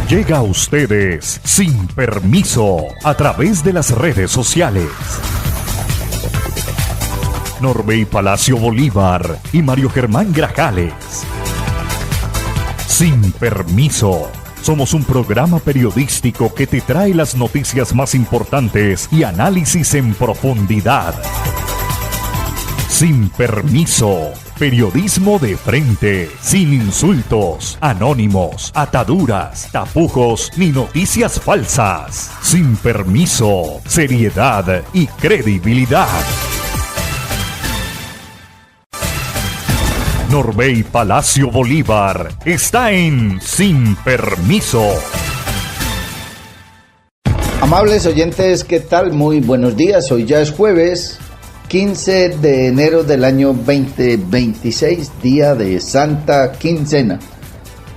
Llega a ustedes sin permiso a través de las redes sociales. Norbey Palacio Bolívar y Mario Germán Grajales. Sin permiso. Somos un programa periodístico que te trae las noticias más importantes y análisis en profundidad. Sin permiso. Periodismo de frente, sin insultos, anónimos, ataduras, tapujos ni noticias falsas. Sin permiso, seriedad y credibilidad. Norbey Palacio Bolívar está en Sin Permiso. Amables oyentes, ¿qué tal? Muy buenos días. Hoy ya es jueves 15 de enero del año 2026, día de Santa Quincena.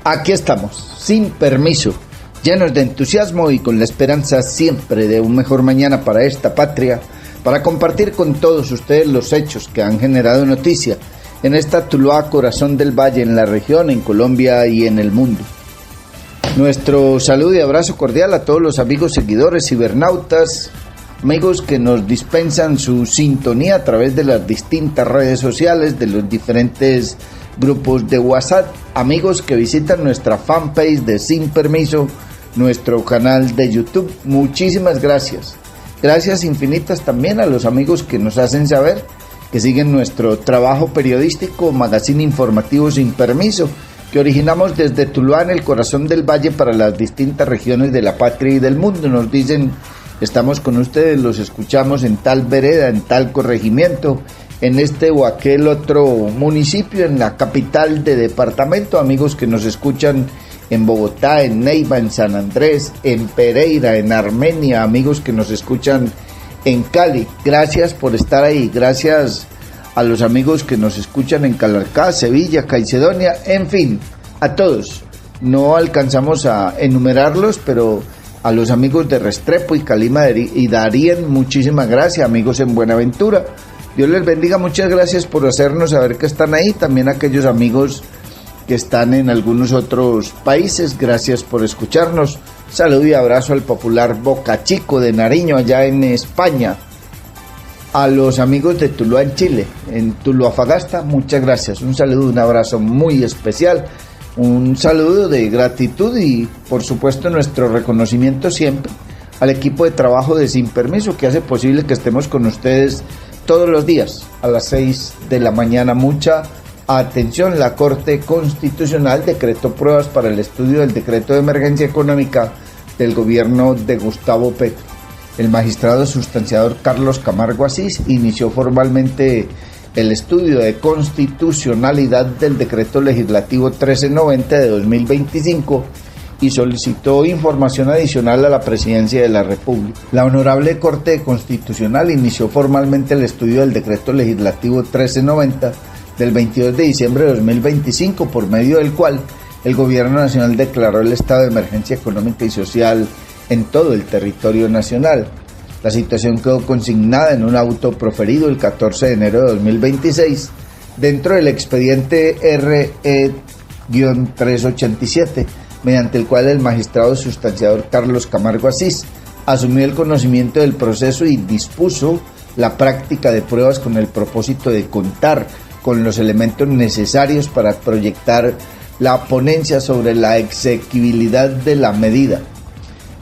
Aquí estamos, sin permiso, llenos de entusiasmo y con la esperanza siempre de un mejor mañana para esta patria, para compartir con todos ustedes los hechos que han generado noticia en esta Tuluá, corazón del valle, en la región, en Colombia y en el mundo. Nuestro saludo y abrazo cordial a todos los amigos seguidores cibernautas, amigos que nos dispensan su sintonía a través de las distintas redes sociales, de los diferentes grupos de WhatsApp, amigos que visitan nuestra fanpage de Sin Permiso, nuestro canal de YouTube. Muchísimas gracias. Gracias infinitas también a los amigos que nos hacen saber que siguen nuestro trabajo periodístico, magazine informativo Sin Permiso, que originamos desde Tuluá, en el corazón del valle, para las distintas regiones de la patria y del mundo. Nos dicen: estamos con ustedes, los escuchamos en tal vereda, en tal corregimiento, en este o aquel otro municipio, en la capital de departamento. Amigos que nos escuchan en Bogotá, en Neiva, en San Andrés, en Pereira, en Armenia. Amigos que nos escuchan en Cali. Gracias por estar ahí. Gracias a los amigos que nos escuchan en Calarcá, Sevilla, Caicedonia, en fin, a todos. No alcanzamos a enumerarlos, pero a los amigos de Restrepo y Calima y Darién, muchísimas gracias. Amigos en Buenaventura, Dios les bendiga, muchas gracias por hacernos saber que están ahí. También a aquellos amigos que están en algunos otros países, gracias por escucharnos. Saludo y abrazo al popular Boca Chico de Nariño, allá en España. A los amigos de Tuluá, en Chile, en Tuluafagasta, muchas gracias. Un saludo, un abrazo muy especial. Un saludo de gratitud y, por supuesto, nuestro reconocimiento siempre al equipo de trabajo de Sin Permiso, que hace posible que estemos con ustedes todos los días a las 6 de la mañana. Mucha atención, la Corte Constitucional decretó pruebas para el estudio del decreto de emergencia económica del gobierno de Gustavo Petro. El magistrado sustanciador Carlos Camargo Asís inició formalmente el estudio de constitucionalidad del decreto legislativo 1390 de 2025 y solicitó información adicional a la Presidencia de la República. La Honorable Corte Constitucional inició formalmente el estudio del decreto legislativo 1390 del 22 de diciembre de 2025, por medio del cual el Gobierno Nacional declaró el estado de emergencia económica y social en todo el territorio nacional. La situación quedó consignada en un auto proferido el 14 de enero de 2026 dentro del expediente RE-387, mediante el cual el magistrado sustanciador Carlos Camargo Asís asumió el conocimiento del proceso y dispuso la práctica de pruebas con el propósito de contar con los elementos necesarios para proyectar la ponencia sobre la exequibilidad de la medida.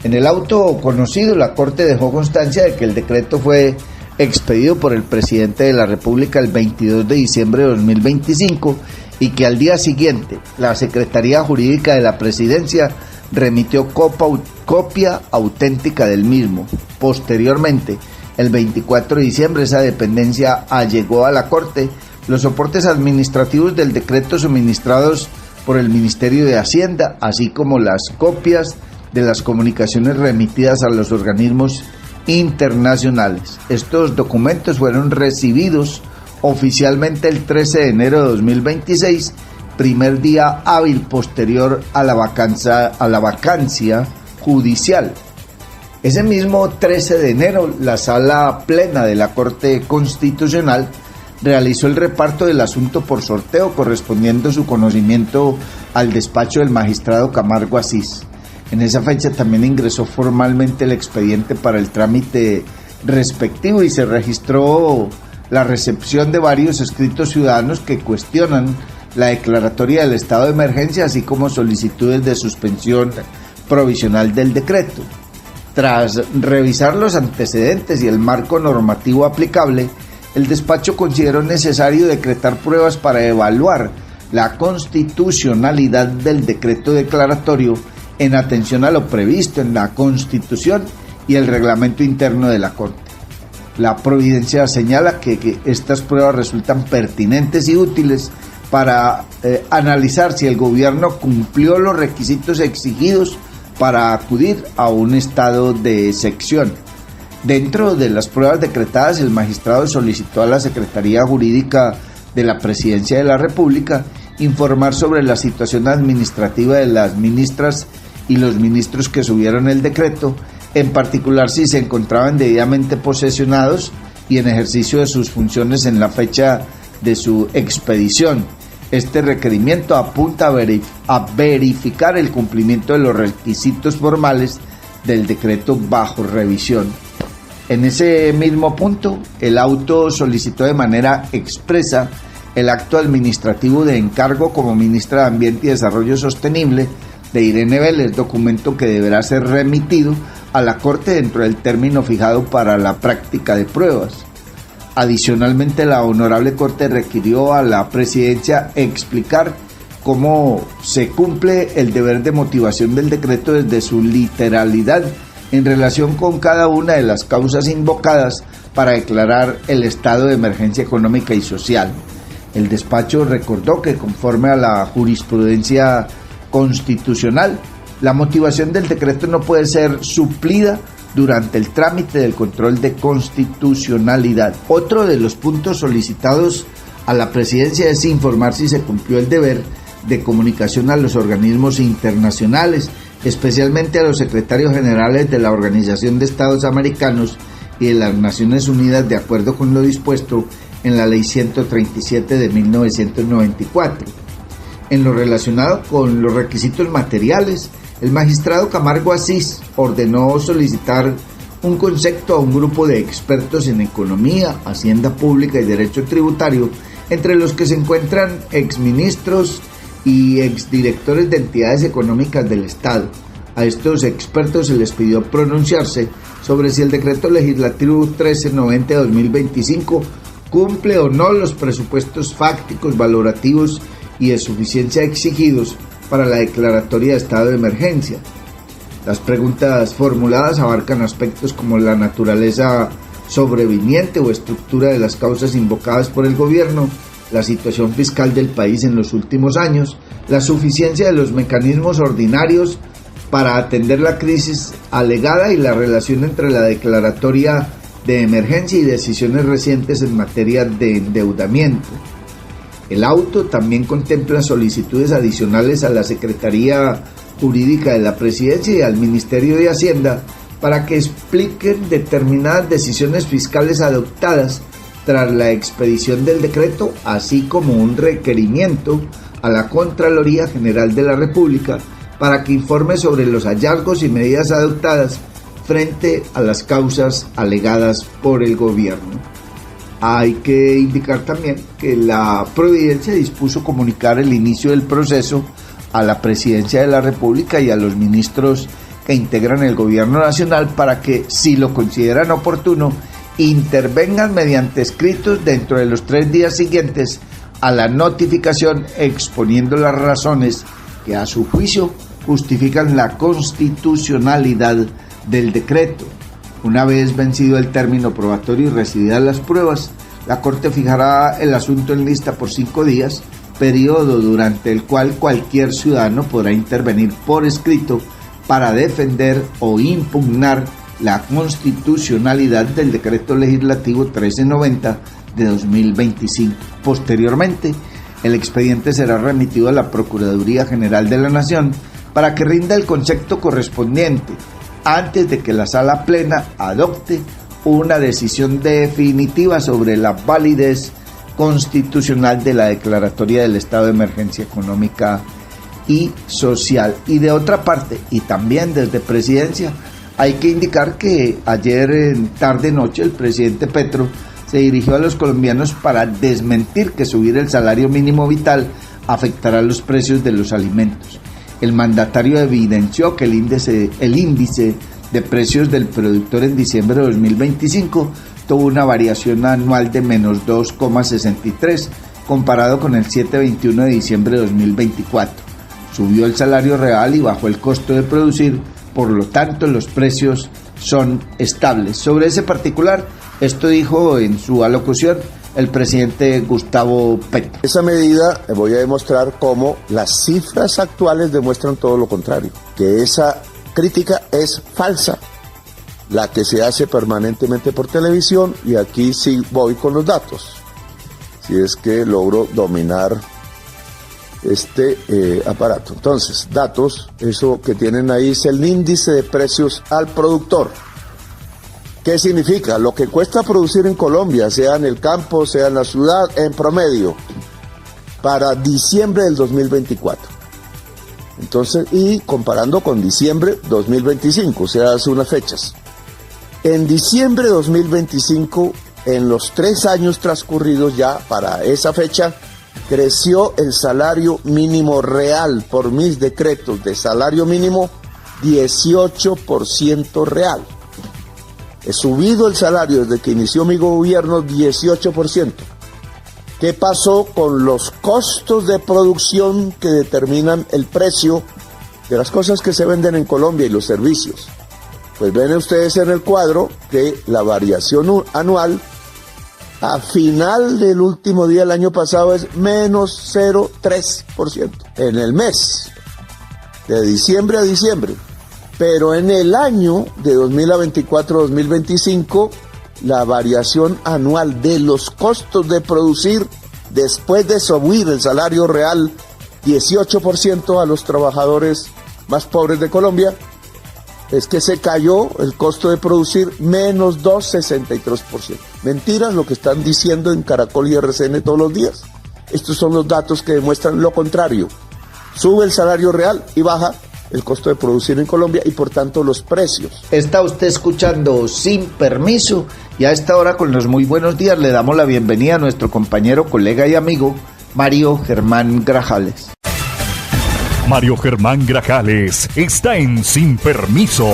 En el auto conocido, la Corte dejó constancia de que el decreto fue expedido por el presidente de la República el 22 de diciembre de 2025 y que al día siguiente la Secretaría Jurídica de la Presidencia remitió copia auténtica del mismo. Posteriormente, el 24 de diciembre, esa dependencia allegó a la Corte los soportes administrativos del decreto suministrados por el Ministerio de Hacienda, así como las copias de las comunicaciones remitidas a los organismos internacionales. Estos documentos fueron recibidos oficialmente el 13 de enero de 2026, primer día hábil posterior a la vacancia judicial. Ese mismo 13 de enero, la Sala Plena de la Corte Constitucional realizó el reparto del asunto por sorteo, correspondiendo su conocimiento al despacho del magistrado Camargo Asís. En esa fecha también ingresó formalmente el expediente para el trámite respectivo y se registró la recepción de varios escritos ciudadanos que cuestionan la declaratoria del estado de emergencia, así como solicitudes de suspensión provisional del decreto. Tras revisar los antecedentes y el marco normativo aplicable, el despacho consideró necesario decretar pruebas para evaluar la constitucionalidad del decreto declaratorio en atención a lo previsto en la Constitución y el reglamento interno de la Corte. La providencia señala que estas pruebas resultan pertinentes y útiles para analizar si el gobierno cumplió los requisitos exigidos para acudir a un estado de excepción. Dentro de las pruebas decretadas, el magistrado solicitó a la Secretaría Jurídica de la Presidencia de la República informar sobre la situación administrativa de las ministras y los ministros que subieron el decreto, en particular si se encontraban debidamente posesionados y en ejercicio de sus funciones en la fecha de su expedición. Este requerimiento apunta a verificar el cumplimiento de los requisitos formales del decreto bajo revisión. En ese mismo punto, el auto solicitó de manera expresa el acto administrativo de encargo como ministra de Ambiente y Desarrollo Sostenible de Irene Vélez, documento que deberá ser remitido a la Corte dentro del término fijado para la práctica de pruebas. Adicionalmente, la Honorable Corte requirió a la Presidencia explicar cómo se cumple el deber de motivación del decreto desde su literalidad en relación con cada una de las causas invocadas para declarar el estado de emergencia económica y social. El despacho recordó que conforme a la jurisprudencia constitucional, la motivación del decreto no puede ser suplida durante el trámite del control de constitucionalidad. Otro de los puntos solicitados a la Presidencia es informar si se cumplió el deber de comunicación a los organismos internacionales, especialmente a los secretarios generales de la Organización de Estados Americanos y de las Naciones Unidas, de acuerdo con lo dispuesto en la Ley 137 de 1994. En lo relacionado con los requisitos materiales, el magistrado Camargo Asís ordenó solicitar un concepto a un grupo de expertos en economía, hacienda pública y derecho tributario, entre los que se encuentran exministros y exdirectores de entidades económicas del Estado. A estos expertos se les pidió pronunciarse sobre si el decreto legislativo 1390 de 2025 cumple o no los presupuestos fácticos, valorativos y de suficiencia exigidos para la declaratoria de estado de emergencia. Las preguntas formuladas abarcan aspectos como la naturaleza sobreviniente o estructura de las causas invocadas por el gobierno, la situación fiscal del país en los últimos años, la suficiencia de los mecanismos ordinarios para atender la crisis alegada y la relación entre la declaratoria de emergencia y decisiones recientes en materia de endeudamiento. El auto también contempla solicitudes adicionales a la Secretaría Jurídica de la Presidencia y al Ministerio de Hacienda para que expliquen determinadas decisiones fiscales adoptadas tras la expedición del decreto, así como un requerimiento a la Contraloría General de la República para que informe sobre los hallazgos y medidas adoptadas frente a las causas alegadas por el gobierno. Hay que indicar también que la Providencia dispuso comunicar el inicio del proceso a la Presidencia de la República y a los ministros que integran el Gobierno Nacional para que, si lo consideran oportuno, intervengan mediante escritos dentro de los 3 días siguientes a la notificación, exponiendo las razones que a su juicio justifican la constitucionalidad del decreto. Una vez vencido el término probatorio y recibidas las pruebas, la Corte fijará el asunto en lista por 5 días, periodo durante el cual cualquier ciudadano podrá intervenir por escrito para defender o impugnar la constitucionalidad del decreto legislativo 1390 de 2025. Posteriormente, el expediente será remitido a la Procuraduría General de la Nación para que rinda el concepto correspondiente antes de que la Sala Plena adopte una decisión definitiva sobre la validez constitucional de la declaratoria del estado de emergencia económica y social. Y de otra parte, y también desde Presidencia, hay que indicar que ayer en tarde-noche el presidente Petro se dirigió a los colombianos para desmentir que subir el salario mínimo vital afectará los precios de los alimentos. El mandatario evidenció que el índice de precios del productor en diciembre de 2025 tuvo una variación anual de menos 2,63 comparado con el 7,21 de diciembre de 2024. Subió el salario real y bajó el costo de producir, por lo tanto los precios son estables. Sobre ese particular, esto dijo en su alocución el presidente Gustavo Petro. Esa medida voy a demostrar cómo las cifras actuales demuestran todo lo contrario, que esa crítica es falsa, la que se hace permanentemente por televisión, y aquí sí voy con los datos, si es que logro dominar este aparato. Entonces, datos, eso que tienen ahí es el índice de precios al productor. ¿Qué significa? Lo que cuesta producir en Colombia, sea en el campo, sea en la ciudad, en promedio, para diciembre del 2024. Entonces, y comparando con diciembre 2025, o sea, hace unas fechas. En diciembre de 2025, en los 3 años transcurridos ya para esa fecha, creció el salario mínimo real por mis decretos de salario mínimo 18% real. He subido el salario desde que inició mi gobierno 18%. ¿Qué pasó con los costos de producción que determinan el precio de las cosas que se venden en Colombia y los servicios? Pues ven ustedes en el cuadro que la variación anual a final del último día del año pasado es menos 0,3% en el mes, de diciembre a diciembre. Pero en el año de 2024-2025, la variación anual de los costos de producir, después de subir el salario real 18% a los trabajadores más pobres de Colombia, es que se cayó el costo de producir menos 2,63%. Mentiras lo que están diciendo en Caracol y RCN todos los días. Estos son los datos que demuestran lo contrario. Sube el salario real y baja el costo de producir en Colombia y por tanto los precios. Está usted escuchando Sin Permiso, y a esta hora con los muy buenos días le damos la bienvenida a nuestro compañero, colega y amigo Mario Germán Grajales. Mario Germán Grajales está en Sin Permiso.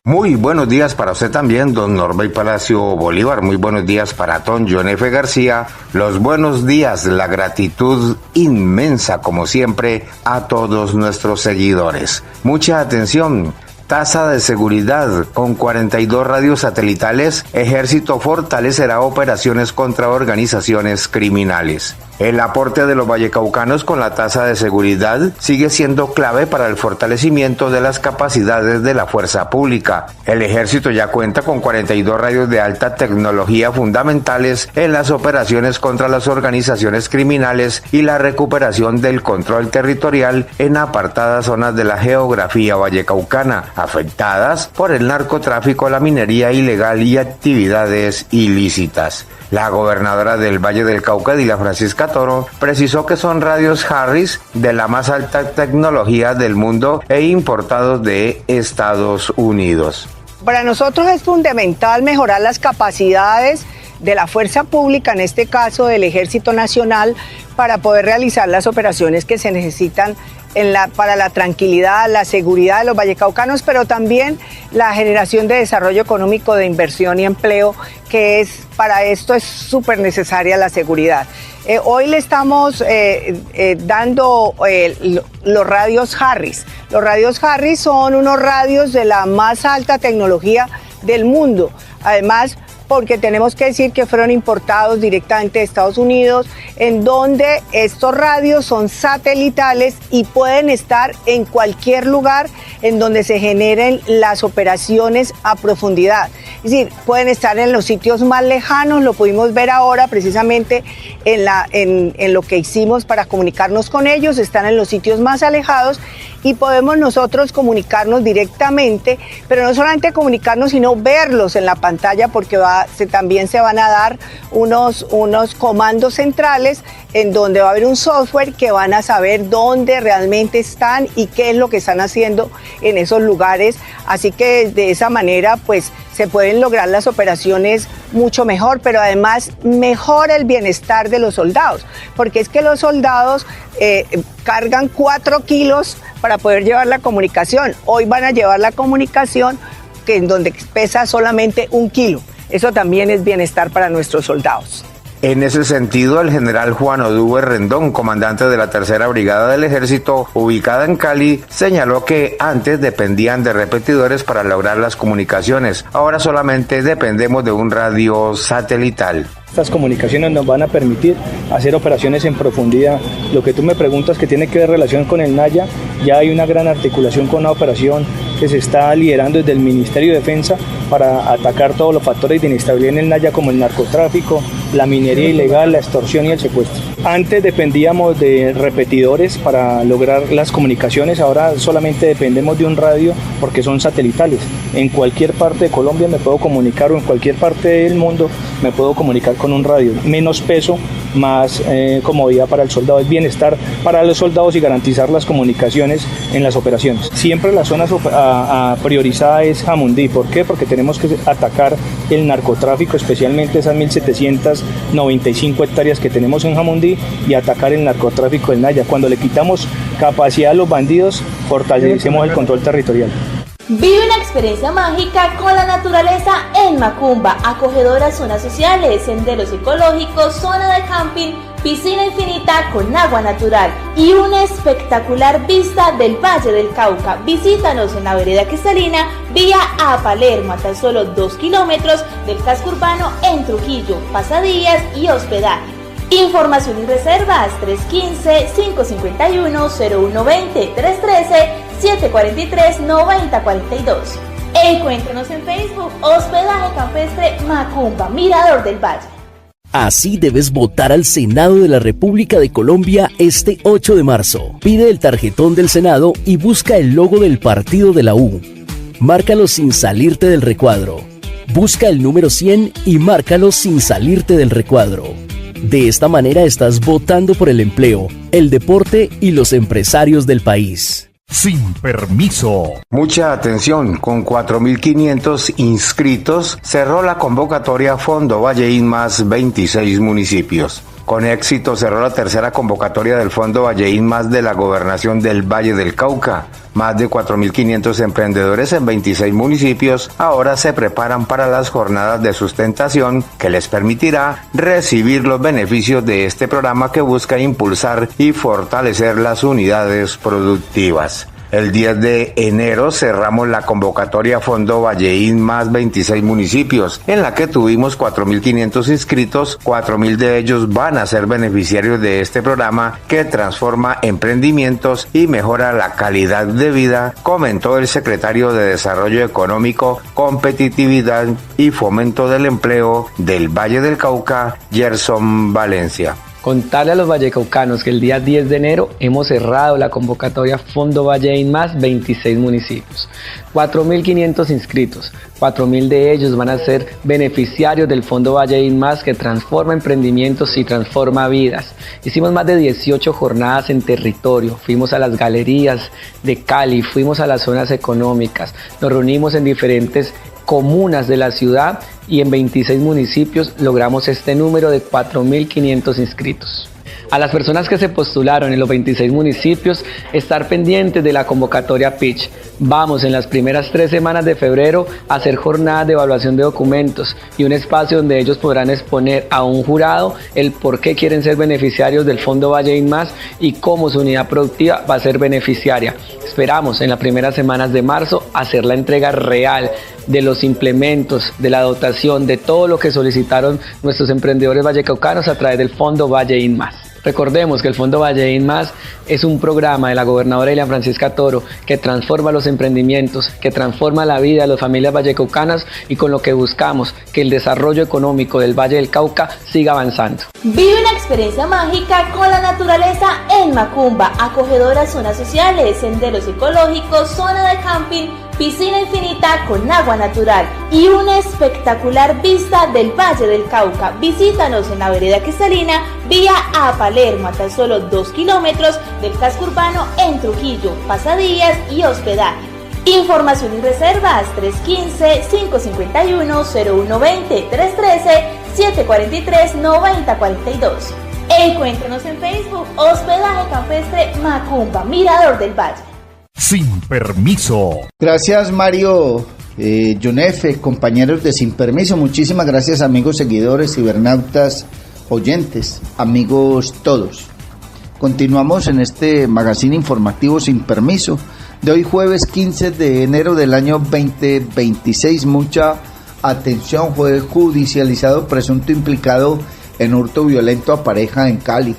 Muy buenos días para usted también, don Norbey Palacio Bolívar. Muy buenos días para don John F. García. Los buenos días, la gratitud inmensa, como siempre, a todos nuestros seguidores. Mucha atención. Tasa de seguridad. Con 42 radios satelitales, Ejército fortalecerá operaciones contra organizaciones criminales. El aporte de los vallecaucanos con la tasa de seguridad sigue siendo clave para el fortalecimiento de las capacidades de la fuerza pública. El Ejército ya cuenta con 42 radios de alta tecnología fundamentales en las operaciones contra las organizaciones criminales y la recuperación del control territorial en apartadas zonas de la geografía vallecaucana, afectadas por el narcotráfico, la minería ilegal y actividades ilícitas. La gobernadora del Valle del Cauca, Dilia Francisca Toro, precisó que son radios Harris de la más alta tecnología del mundo e importados de Estados Unidos. Para nosotros es fundamental mejorar las capacidades de la fuerza pública, en este caso del Ejército Nacional, para poder realizar las operaciones que se necesitan para la tranquilidad, la seguridad de los vallecaucanos, pero también la generación de desarrollo económico, de inversión y empleo, que para esto es súper necesaria la seguridad. Hoy le estamos dando los radios Harris. Los radios Harris son unos radios de la más alta tecnología del mundo. Además, porque tenemos que decir que fueron importados directamente de Estados Unidos, en donde estos radios son satelitales y pueden estar en cualquier lugar en donde se generen las operaciones a profundidad. Es decir, pueden estar en los sitios más lejanos, lo pudimos ver ahora precisamente en lo que hicimos para comunicarnos con ellos, están en los sitios más alejados y podemos nosotros comunicarnos directamente, pero no solamente comunicarnos, sino verlos en la pantalla, porque va también se van a dar unos comandos centrales en donde va a haber un software que van a saber dónde realmente están y qué es lo que están haciendo en esos lugares. Así que de esa manera pues se pueden lograr las operaciones mucho mejor, pero además mejora el bienestar de los soldados, porque es que los soldados cargan 4 kilos para poder llevar la comunicación. Hoy van a llevar la comunicación en donde pesa solamente 1 kilo. Eso también es bienestar para nuestros soldados. En ese sentido, el general Juan Oduber Rendón, comandante de la Tercera Brigada del Ejército, ubicada en Cali, señaló que antes dependían de repetidores para lograr las comunicaciones. Ahora solamente dependemos de un radio satelital. Estas comunicaciones nos van a permitir hacer operaciones en profundidad. Lo que tú me preguntas que tiene que ver relación con el Naya, ya hay una gran articulación con una operación que se está liderando desde el Ministerio de Defensa para atacar todos los factores de inestabilidad en el Naya, como el narcotráfico, la minería ilegal, la extorsión y el secuestro. Antes dependíamos de repetidores para lograr las comunicaciones, ahora solamente dependemos de un radio porque son satelitales. En cualquier parte de Colombia me puedo comunicar, o en cualquier parte del mundo me puedo comunicar con un radio. Menos peso, más comodidad para el soldado, es bienestar para los soldados y garantizar las comunicaciones en las operaciones. Siempre la zona priorizada es Jamundí. ¿Por qué? Porque tenemos que atacar el narcotráfico, especialmente esas 1.795 hectáreas que tenemos en Jamundí, y atacar el narcotráfico del Naya. Cuando le quitamos capacidad a los bandidos, fortalecemos el control territorial. Vive una experiencia mágica con la naturaleza en Macumba, acogedoras zonas sociales, senderos ecológicos, zona de camping, piscina infinita con agua natural y una espectacular vista del Valle del Cauca. Visítanos en la vereda Cristalina, vía a Palermo, a tan solo 2 kilómetros del casco urbano en Trujillo, pasadías y hospedaje. Información y reservas 315-551-0120, 313-743-9042. Encuéntranos en Facebook, Hospedaje Campestre Macumba, Mirador del Valle. Así debes votar al Senado de la República de Colombia este 8 de marzo. Pide el tarjetón del Senado y busca el logo del partido de la U. Márcalo sin salirte del recuadro. Busca el número 100 y márcalo sin salirte del recuadro. De esta manera estás votando por el empleo, el deporte y los empresarios del país. Sin permiso. Mucha atención, con 4.500 inscritos cerró la convocatoria Fondo Valleín más 26 municipios. Con éxito cerró la tercera convocatoria del Fondo Valleín más de la Gobernación del Valle del Cauca. Más de 4.500 emprendedores en 26 municipios ahora se preparan para las jornadas de sustentación que les permitirá recibir los beneficios de este programa que busca impulsar y fortalecer las unidades productivas. El 10 de enero cerramos la convocatoria Fondo Valleín más 26 municipios, en la que tuvimos 4.500 inscritos. 4.000 de ellos van a ser beneficiarios de este programa que transforma emprendimientos y mejora la calidad de vida, comentó el secretario de Desarrollo Económico, Competitividad y Fomento del Empleo del Valle del Cauca, Gerson Valencia. Contarle a los vallecaucanos que el día 10 de enero hemos cerrado la convocatoria Fondo Valleín más 26 municipios. 4.500 inscritos, 4.000 de ellos van a ser beneficiarios del Fondo Valleín más, que transforma emprendimientos y transforma vidas. Hicimos más de 18 jornadas en territorio, fuimos a las galerías de Cali, fuimos a las zonas económicas, nos reunimos en diferentes comunas de la ciudad y en 26 municipios logramos este número de 4.500 inscritos. A las personas que se postularon en los 26 municipios, estar pendientes de la convocatoria Pitch. Vamos en las primeras 3 semanas de febrero a hacer jornadas de evaluación de documentos y un espacio donde ellos podrán exponer a un jurado el por qué quieren ser beneficiarios del Fondo Valleín más y cómo su unidad productiva va a ser beneficiaria. Esperamos en las primeras semanas de marzo hacer la entrega real de los implementos, de la dotación, de todo lo que solicitaron nuestros emprendedores vallecaucanos a través del Fondo Valleín más. Recordemos que el Fondo Valleín más es un programa de la gobernadora Elian Francisca Toro que transforma los emprendimientos, que transforma la vida de las familias vallecaucanas y con lo que buscamos que el desarrollo económico del Valle del Cauca siga avanzando. Vive una experiencia mágica con la naturaleza en Macumba, acogedoras zonas sociales, senderos ecológicos, zona de camping, piscina infinita con agua agua natural y una espectacular vista del Valle del Cauca. Visítanos en la vereda Cristalina, vía a Palermo, a tan solo 2 kilómetros del casco urbano en Trujillo, pasadías y hospedaje. Información y reservas 315-551-0120, 313-743-9042. Encuéntranos en Facebook, Hospedaje Campestre Macumba, Mirador del Valle. Sin permiso. Gracias, Mario, John F., compañeros de Sin Permiso. Muchísimas gracias, amigos seguidores, cibernautas, oyentes, amigos todos. Continuamos en este magazine informativo Sin Permiso de hoy, jueves 15 de enero del año 2026. Mucha atención, fue judicializado presunto implicado en hurto violento a pareja en Cali.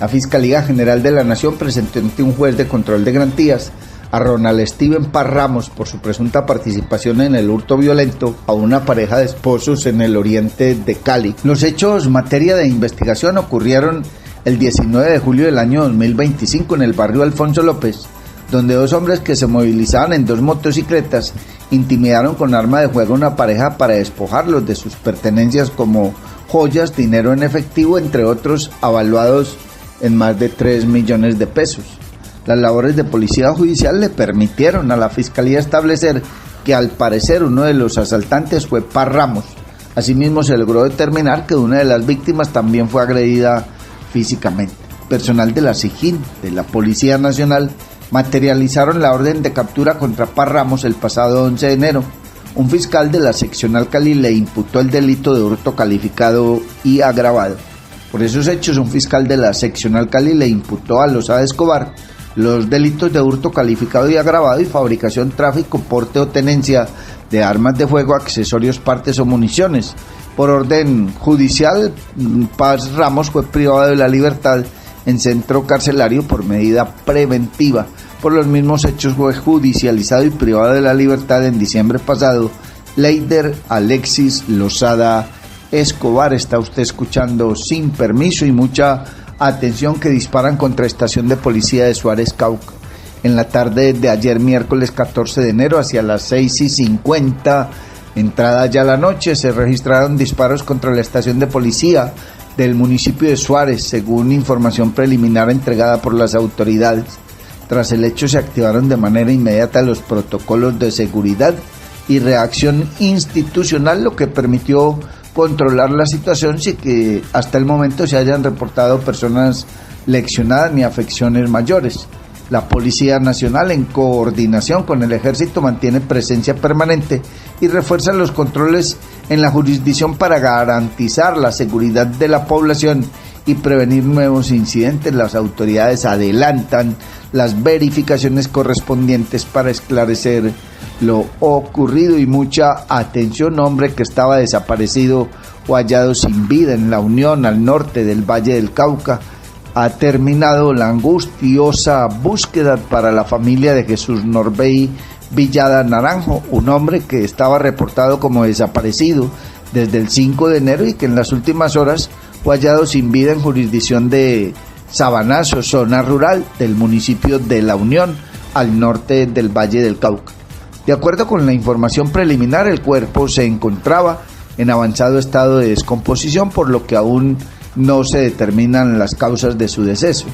La Fiscalía General de la Nación presentó ante un juez de control de garantías a Ronald Steven Paz Ramos por su presunta participación en el hurto violento a una pareja de esposos en el oriente de Cali. Los hechos materia de investigación ocurrieron el 19 de julio del año 2025 en el barrio Alfonso López, donde dos hombres que se movilizaban en 2 motocicletas intimidaron con arma de fuego a una pareja para despojarlos de sus pertenencias como joyas, dinero en efectivo, entre otros, avaluados en más de 3 millones de pesos. Las labores de policía judicial le permitieron a la Fiscalía establecer que al parecer uno de los asaltantes fue Paz Ramos. Asimismo, se logró determinar que una de las víctimas también fue agredida físicamente. Personal de la SIJIN, de la Policía Nacional, materializaron la orden de captura contra Paz Ramos el pasado 11 de enero. Un fiscal de la seccional Cali le imputó el delito de hurto calificado y agravado. Por esos hechos, un fiscal de la seccional Cali le imputó a Lozada Escobar los delitos de hurto calificado y agravado y fabricación, tráfico, porte o tenencia de armas de fuego, accesorios, partes o municiones. Por orden judicial, Paz Ramos fue privado de la libertad en centro carcelario por medida preventiva. Por los mismos hechos fue judicializado y privado de la libertad en diciembre pasado Leider Alexis Lozada Escobar. Está usted escuchando Sin Permiso, y mucha atención, que disparan contra estación de policía de Suárez, Cauca. En la tarde de ayer, miércoles 14 de enero, hacia las 6:50, entrada ya la noche, se registraron disparos contra la estación de policía del municipio de Suárez, según información preliminar entregada por las autoridades. Tras el hecho, se activaron de manera inmediata los protocolos de seguridad y reacción institucional, lo que permitió controlar la situación sin que hasta el momento se hayan reportado personas lesionadas ni afecciones mayores. La Policía Nacional, en coordinación con el Ejército, mantiene presencia permanente y refuerza los controles en la jurisdicción para garantizar la seguridad de la población y prevenir nuevos incidentes. Las autoridades adelantan las verificaciones correspondientes para esclarecer lo ocurrido. Y mucha atención, hombre que estaba desaparecido o hallado sin vida en La Unión, al norte del Valle del Cauca. Ha terminado la angustiosa búsqueda para la familia de Jesús Norbey Villada Naranjo, un hombre que estaba reportado como desaparecido desde el 5 de enero y que en las últimas horas fue hallado sin vida en jurisdicción de Sabanazo, zona rural del municipio de La Unión, al norte del Valle del Cauca. De acuerdo con la información preliminar, el cuerpo se encontraba en avanzado estado de descomposición, por lo que aún no se determinan las causas de su deceso.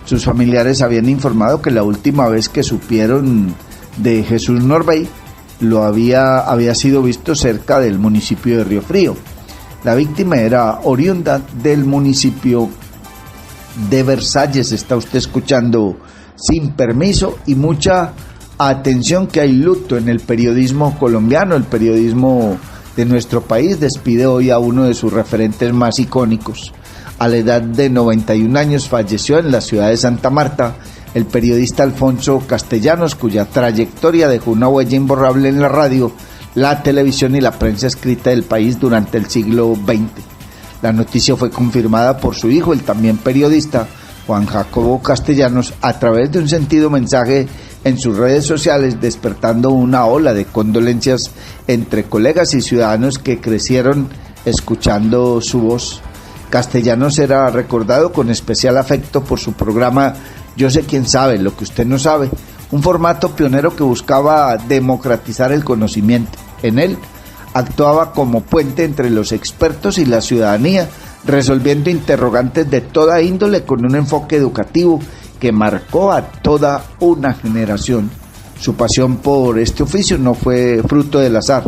Sus familiares habían informado que la última vez que supieron de Jesús Norbey había sido visto cerca del municipio de Río Frío. La víctima era oriunda del municipio de Versalles. Está usted escuchando Sin Permiso, y mucha atención, que hay luto en el periodismo colombiano. El periodismo de nuestro país despide hoy a uno de sus referentes más icónicos. A la edad de 91 años falleció en la ciudad de Santa Marta el periodista Alfonso Castellanos, cuya trayectoria dejó una huella imborrable en la radio, la televisión y la prensa escrita del país durante el siglo XX. La noticia fue confirmada por su hijo, el también periodista Juan Jacobo Castellanos, a través de un sentido mensaje en sus redes sociales, despertando una ola de condolencias entre colegas y ciudadanos que crecieron escuchando su voz. Castellanos era recordado con especial afecto por su programa Yo sé quién sabe, lo que usted no sabe, un formato pionero que buscaba democratizar el conocimiento. En él actuaba como puente entre los expertos y la ciudadanía, resolviendo interrogantes de toda índole con un enfoque educativo que marcó a toda una generación. Su pasión por este oficio no fue fruto del azar.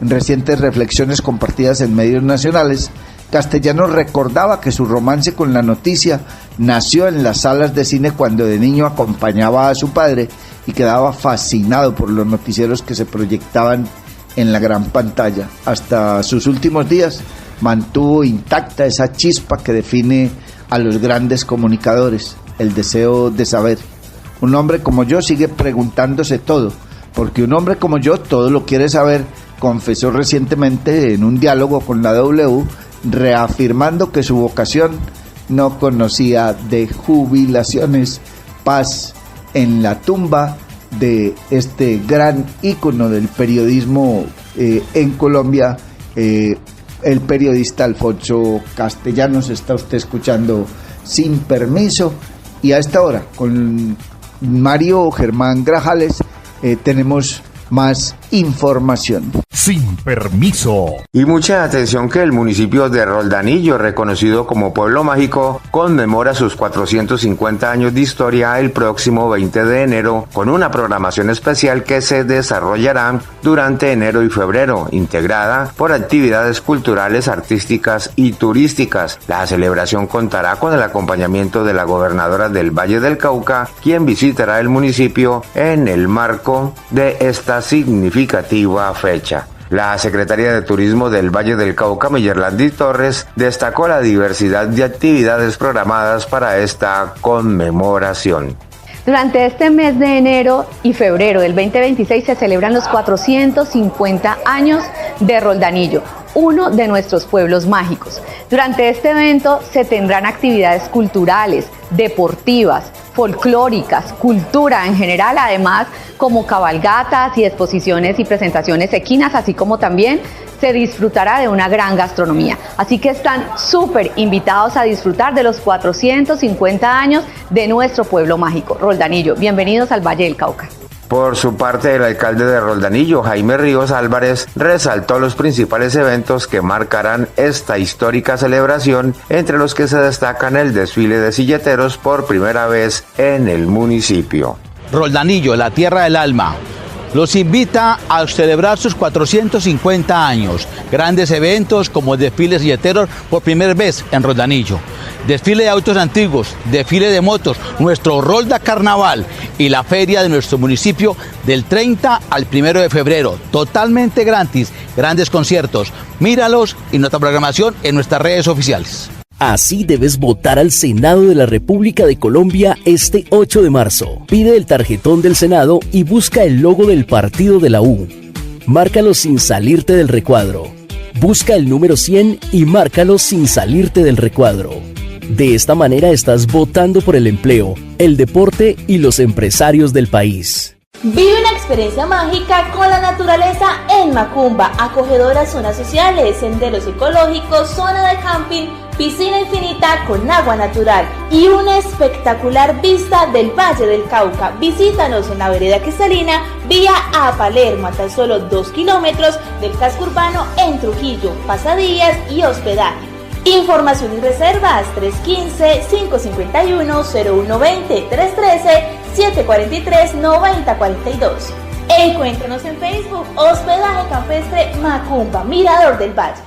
En recientes reflexiones compartidas en medios nacionales, Castellanos recordaba que su romance con la noticia nació en las salas de cine cuando de niño acompañaba a su padre y quedaba fascinado por los noticieros que se proyectaban en la gran pantalla. Hasta sus últimos días mantuvo intacta esa chispa que define a los grandes comunicadores, el deseo de saber. Un hombre como yo sigue preguntándose todo, porque un hombre como yo todo lo quiere saber, confesó recientemente en un diálogo con la W, reafirmando que su vocación no conocía de jubilaciones. Paz en la tumba de este gran ícono del periodismo en Colombia, el periodista Alfonso Castellanos. Está usted escuchando Sin Permiso, y a esta hora con Mario Germán Grajales tenemos más información. Sin Permiso. Y mucha atención que el municipio de Roldanillo, reconocido como Pueblo Mágico, conmemora sus 450 años de historia el próximo 20 de enero con una programación especial que se desarrollará durante enero y febrero, integrada por actividades culturales, artísticas y turísticas. La celebración contará con el acompañamiento de la gobernadora del Valle del Cauca, quien visitará el municipio en el marco de esta significativa fecha. La secretaria de Turismo del Valle del Cauca, Meyerlandi Torres, destacó la diversidad de actividades programadas para esta conmemoración. Durante este mes de enero y febrero del 2026 se celebran los 450 años de Roldanillo, uno de nuestros pueblos mágicos. Durante este evento se tendrán actividades culturales, deportivas, folclóricas, cultura en general, además como cabalgatas y exposiciones y presentaciones equinas, así como también se disfrutará de una gran gastronomía. Así que están súper invitados a disfrutar de los 450 años de nuestro pueblo mágico, Roldanillo. Bienvenidos al Valle del Cauca. Por su parte, el alcalde de Roldanillo, Jaime Ríos Álvarez, resaltó los principales eventos que marcarán esta histórica celebración, entre los que se destacan el desfile de silleteros por primera vez en el municipio. Roldanillo, la tierra del alma, los invita a celebrar sus 450 años. Grandes eventos como el desfile silleteros por primera vez en Roldanillo. Desfile de autos antiguos, desfile de motos, nuestro Rolda Carnaval y la feria de nuestro municipio del 30 al 1 de febrero. Totalmente gratis, grandes conciertos. Míralos y nuestra programación en nuestras redes oficiales. Así debes votar al Senado de la República de Colombia este 8 de marzo. Pide el tarjetón del Senado y busca el logo del partido de la U. Márcalo sin salirte del recuadro. Busca el número 100 y márcalo sin salirte del recuadro. De esta manera estás votando por el empleo, el deporte y los empresarios del país. Vive una experiencia mágica con la naturaleza en Macumba, acogedoras zonas sociales, senderos ecológicos, zona de camping, piscina infinita con agua natural y una espectacular vista del Valle del Cauca. Visítanos en la vereda Cristalina, vía a Palermo, a tan solo 2 kilómetros del casco urbano en Trujillo, pasadías y hospedaje. Información y reservas 315-551-0120, 313-743-9042. Encuéntranos en Facebook, Hospedaje Campestre Macumba, Mirador del Valle.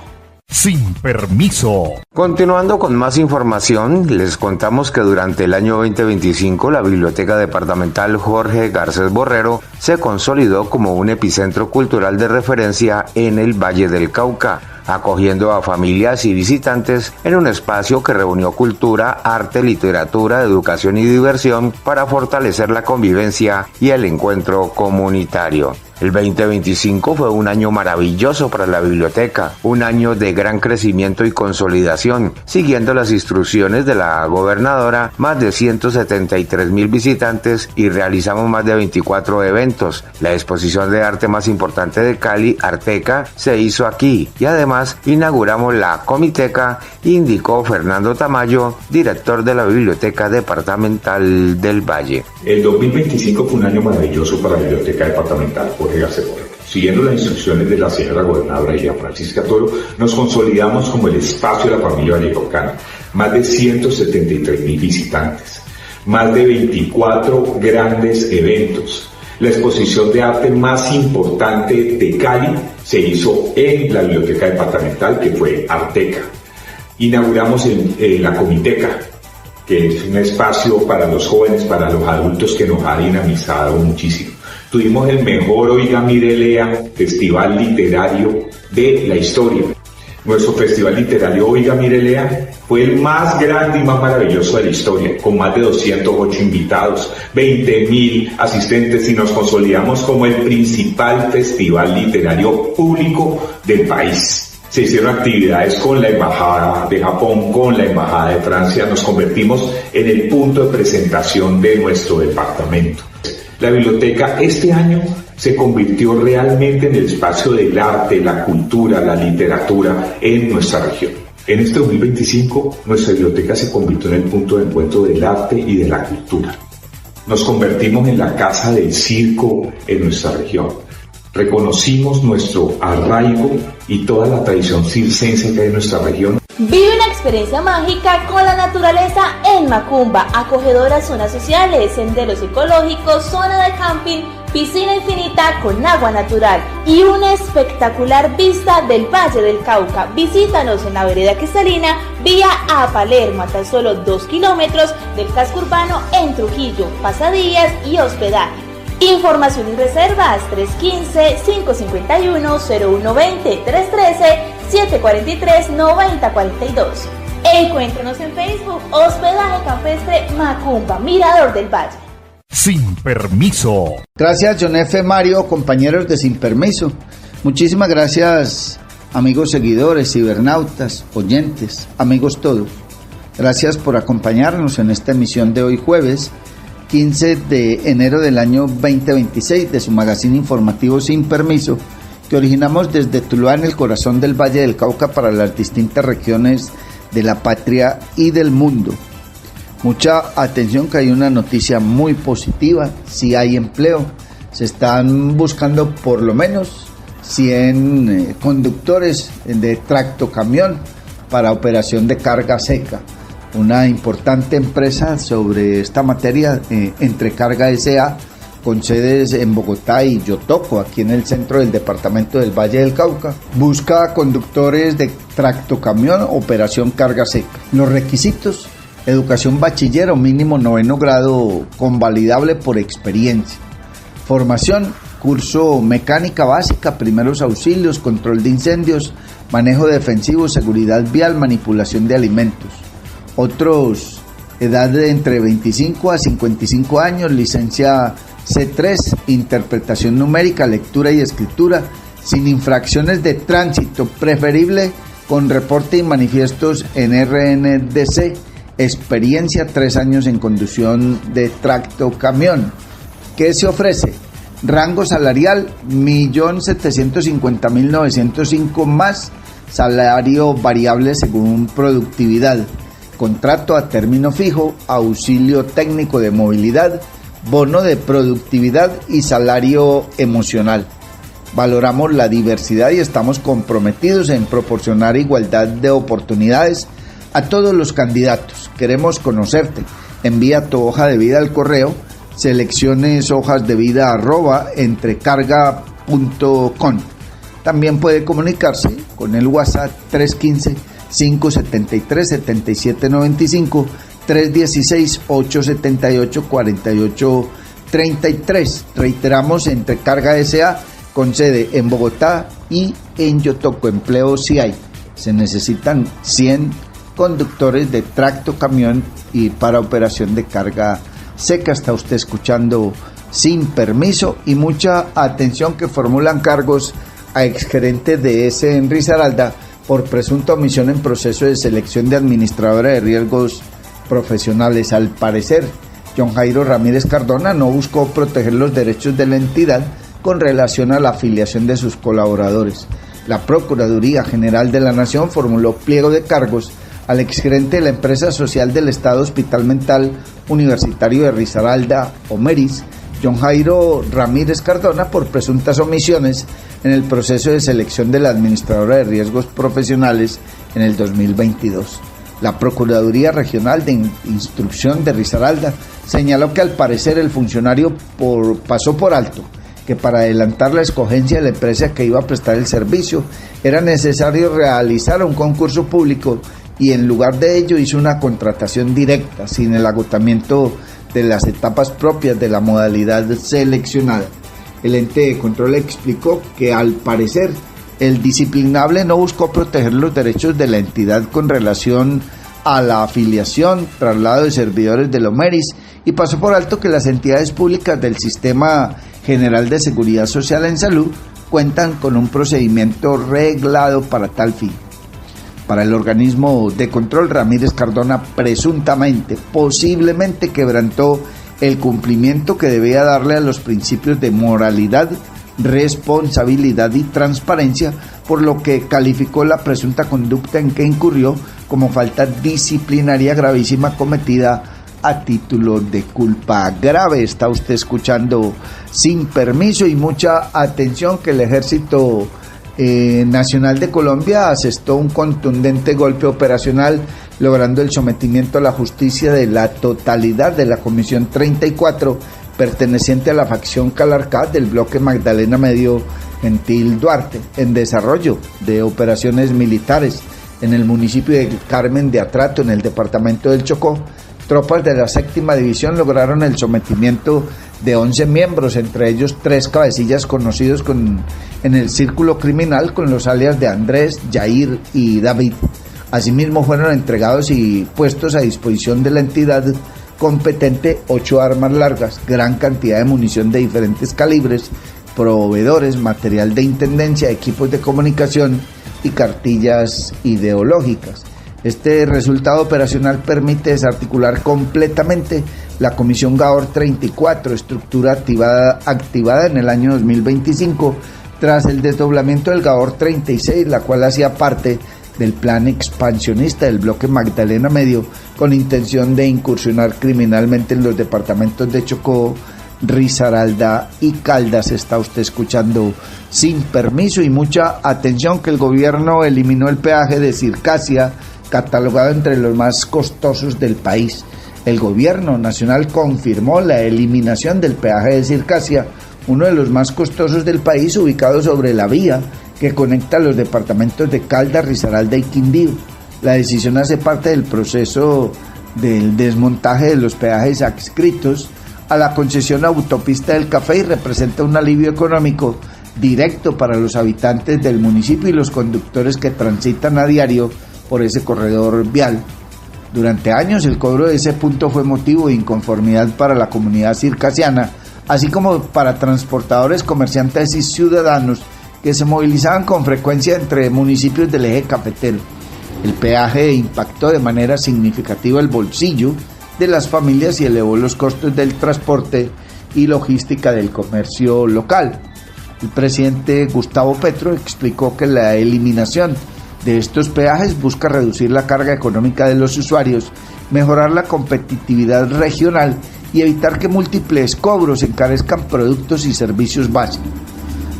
Sin Permiso. Continuando con más información, les contamos que durante el año 2025 la Biblioteca Departamental Jorge Garcés Borrero se consolidó como un epicentro cultural de referencia en el Valle del Cauca, acogiendo a familias y visitantes en un espacio que reunió cultura, arte, literatura, educación y diversión para fortalecer la convivencia y el encuentro comunitario. El 2025 fue un año maravilloso para la biblioteca, un año de gran crecimiento y consolidación. Siguiendo las instrucciones de la gobernadora, más de 173,000 visitantes y realizamos más de 24 eventos. La exposición de arte más importante de Cali, Arteca, se hizo aquí y además inauguramos la Comiteca, indicó Fernando Tamayo, director de la Biblioteca Departamental del Valle. El 2025 fue un año maravilloso para la Biblioteca Departamental Jorge Garcés Borrero. Siguiendo las instrucciones de la señora gobernadora Ida Francisca Toro, nos consolidamos como el espacio de la familia vallecaucana. Más de 173.000 visitantes, más de 24 grandes eventos. La exposición de arte más importante de Cali se hizo en la biblioteca departamental, que fue Arteca. Inauguramos la Comiteca, que es un espacio para los jóvenes, para los adultos, que nos ha dinamizado muchísimo. Tuvimos el mejor Oiga Mire Lea festival literario de la historia. Nuestro festival literario Oiga Mire Lea fue el más grande y más maravilloso de la historia, con más de 208 invitados, 20.000 asistentes, y nos consolidamos como el principal festival literario público del país. Se hicieron actividades con la Embajada de Japón, con la Embajada de Francia. Nos convertimos en el punto de presentación de nuestro departamento. La biblioteca este año se convirtió realmente en el espacio del arte, la cultura, la literatura en nuestra región. En este 2025, nuestra biblioteca se convirtió en el punto de encuentro del arte y de la cultura. Nos convertimos en la casa del circo en nuestra región. Reconocimos nuestro arraigo y toda la tradición circense que hay en nuestra región. Vive una experiencia mágica con la naturaleza en Macumba, acogedoras zonas sociales, senderos ecológicos, zona de camping, piscina infinita con agua natural y una espectacular vista del Valle del Cauca. Visítanos en la vereda Cristalina, vía a Palermo, a tan solo 2 kilómetros del casco urbano en Trujillo, pasadías y hospedaje. Información y reservas 315-551-0120, 313-743-9042. Encuéntranos en Facebook, Hospedaje Campestre Macumba, Mirador del Valle. Sin permiso. Gracias, John F. Mario, compañeros de Sin Permiso. Muchísimas gracias, amigos seguidores, cibernautas, oyentes, amigos todos. Gracias por acompañarnos en esta emisión de hoy jueves 15 de enero del año 2026 de su magazine informativo Sin Permiso, que originamos desde Tuluá, en el corazón del Valle del Cauca, para las distintas regiones de la patria y del mundo. Mucha atención, que hay una noticia muy positiva: si hay empleo. Se están buscando por lo menos 100 conductores de tractocamión para operación de carga seca. Una importante empresa sobre esta materia, Entrecarga S.A., con sedes en Bogotá y Yotoco, aquí en el centro del departamento del Valle del Cauca, busca conductores de tractocamión, operación carga seca. Los requisitos: educación bachiller o mínimo 9º grado convalidable por experiencia. Formación: curso mecánica básica, primeros auxilios, control de incendios, manejo defensivo, seguridad vial, manipulación de alimentos. Otros: edad de entre 25 a 55 años, licencia C3, interpretación numérica, lectura y escritura, sin infracciones de tránsito, preferible con reporte y manifiestos en RNDC, experiencia 3 años en conducción de tractocamión. ¿Qué se ofrece? Rango salarial 1.750.905 más salario variable según productividad. Contrato a término fijo, auxilio técnico de movilidad, bono de productividad y salario emocional. Valoramos la diversidad y estamos comprometidos en proporcionar igualdad de oportunidades a todos los candidatos. Queremos conocerte. Envía tu hoja de vida al correo seleccioneshojasdevida@entrecarga.com. También puede comunicarse con el WhatsApp 315-573-7795, 316-878-4833. Reiteramos, Entrecarga S.A., con sede en Bogotá y en Yotoco. Empleo sí hay. Se necesitan 100 conductores de tractocamión y para operación de carga seca. Está usted escuchando Sin Permiso. Y mucha atención, que formulan cargos a exgerente de ESE en Risaralda por presunta omisión en proceso de selección de administradora de riesgos profesionales. Al parecer, John Jairo Ramírez Cardona no buscó proteger los derechos de la entidad con relación a la afiliación de sus colaboradores. La Procuraduría General de la Nación formuló pliego de cargos al exgerente de la empresa social del Estado Hospital Mental Universitario de Risaralda, Omeris, John Jairo Ramírez Cardona por presuntas omisiones en el proceso de selección de la administradora de riesgos profesionales en el 2022. La Procuraduría Regional de Instrucción de Risaralda señaló que al parecer el funcionario pasó por alto que para adelantar la escogencia de la empresa que iba a prestar el servicio era necesario realizar un concurso público y en lugar de ello hizo una contratación directa sin el agotamiento de las etapas propias de la modalidad seleccionada. El ente de control explicó que al parecer el disciplinable no buscó proteger los derechos de la entidad con relación a la afiliación, traslado de servidores del OMERIS y pasó por alto que las entidades públicas del Sistema General de Seguridad Social en Salud cuentan con un procedimiento reglado para tal fin. Para el organismo de control, Ramírez Cardona presuntamente, posiblemente quebrantó el cumplimiento que debía darle a los principios de moralidad, responsabilidad y transparencia, por lo que calificó la presunta conducta en que incurrió como falta disciplinaria gravísima cometida a título de culpa grave. Está usted escuchando Sin Permiso y mucha atención que el Ejército Nacional de Colombia asestó un contundente golpe operacional logrando el sometimiento a la justicia de la totalidad de la Comisión 34 perteneciente a la facción Calarcá del bloque Magdalena Medio Gentil Duarte en desarrollo de operaciones militares en el municipio de Carmen de Atrato en el departamento del Chocó. Tropas de la 7ª División lograron el sometimiento de 11 miembros, entre ellos 3 cabecillas conocidos en el círculo criminal con los alias de Andrés, Jair y David. Asimismo fueron entregados y puestos a disposición de la entidad competente 8 armas largas, gran cantidad de munición de diferentes calibres, proveedores, material de intendencia, equipos de comunicación y cartillas ideológicas. Este resultado operacional permite desarticular completamente la Comisión Gabor 34, estructura activada en el año 2025, tras el desdoblamiento del Gabor 36, la cual hacía parte del plan expansionista del bloque Magdalena Medio, con intención de incursionar criminalmente en los departamentos de Chocó, Risaralda y Caldas. Está usted escuchando Sin Permiso y mucha atención que el gobierno eliminó el peaje de Circasia, catalogado entre los más costosos del país. El gobierno nacional confirmó la eliminación del peaje de Circasia, uno de los más costosos del país, ubicado sobre la vía que conecta los departamentos de Caldas, Risaralda y Quindío. La decisión hace parte del proceso del desmontaje de los peajes adscritos a la concesión Autopista del Café y representa un alivio económico directo para los habitantes del municipio y los conductores que transitan a diario por ese corredor vial. Durante años el cobro de ese punto fue motivo de inconformidad para la comunidad circasiana, así como para transportadores, comerciantes y ciudadanos que se movilizaban con frecuencia entre municipios del eje cafetero. El peaje impactó de manera significativa el bolsillo de las familias y elevó los costos del transporte y logística del comercio local. El presidente Gustavo Petro explicó que la eliminación de estos peajes busca reducir la carga económica de los usuarios, mejorar la competitividad regional y evitar que múltiples cobros encarezcan productos y servicios básicos.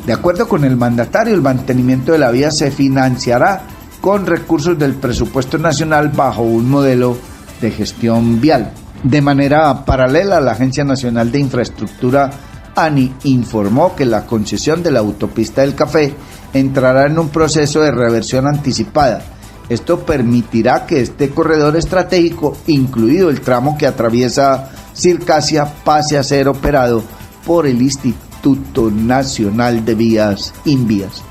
De acuerdo con el mandatario, el mantenimiento de la vía se financiará con recursos del presupuesto nacional bajo un modelo de gestión vial. De manera paralela, la Agencia Nacional de Infraestructura ANI informó que la concesión de la Autopista del Café entrará en un proceso de reversión anticipada. Esto permitirá que este corredor estratégico, incluido el tramo que atraviesa Circasia, pase a ser operado por el Instituto Nacional de Vías Invías.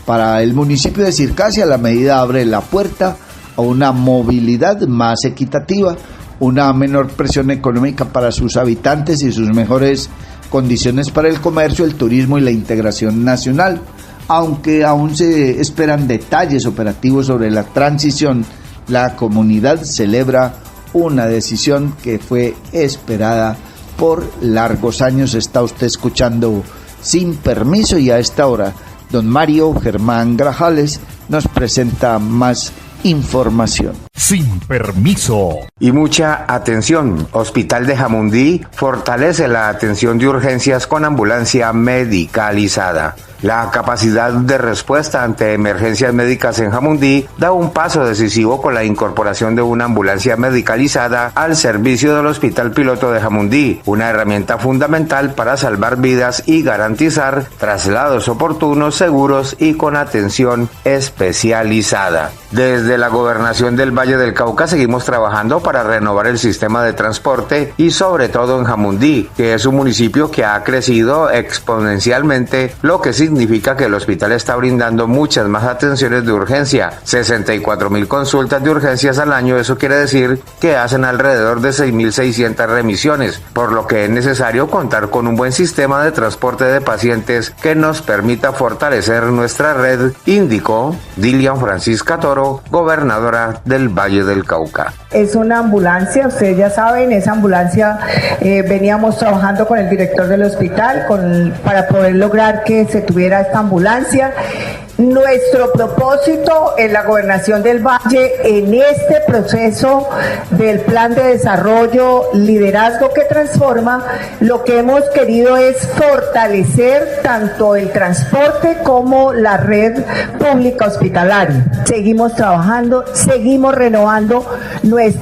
Para el municipio de Circasia, la medida abre la puerta a una movilidad más equitativa, una menor presión económica para sus habitantes y sus mejores condiciones para el comercio, el turismo y la integración nacional. Aunque aún se esperan detalles operativos sobre la transición, la comunidad celebra una decisión que fue esperada por largos años. Está usted escuchando Sin Permiso y a esta hora don Mario Germán Grajales nos presenta más información. Sin permiso. Y mucha atención. Hospital de Jamundí fortalece la atención de urgencias con ambulancia medicalizada. La capacidad de respuesta ante emergencias médicas en Jamundí da un paso decisivo con la incorporación de una ambulancia medicalizada al servicio del Hospital Piloto de Jamundí, una herramienta fundamental para salvar vidas y garantizar traslados oportunos, seguros y con atención especializada. Desde la Gobernación del Valle del Cauca seguimos trabajando para renovar el sistema de transporte y sobre todo en Jamundí, que es un municipio que ha crecido exponencialmente, lo que significa que el hospital está brindando muchas más atenciones de urgencia, 64.000 consultas de urgencias al año. Eso quiere decir que hacen alrededor de 6.600 remisiones, por lo que es necesario contar con un buen sistema de transporte de pacientes que nos permita fortalecer nuestra red, indicó Dilian Francisca Toro, gobernadora del Valle del Cauca. Es una ambulancia, ustedes ya saben, esa ambulancia veníamos trabajando con el director del hospital para poder lograr que se tuviera esta ambulancia. Nuestro propósito en la Gobernación del Valle, en este proceso del Plan de Desarrollo, Liderazgo que Transforma, lo que hemos querido es fortalecer tanto el transporte como la red pública hospitalaria. Seguimos trabajando, seguimos renovando el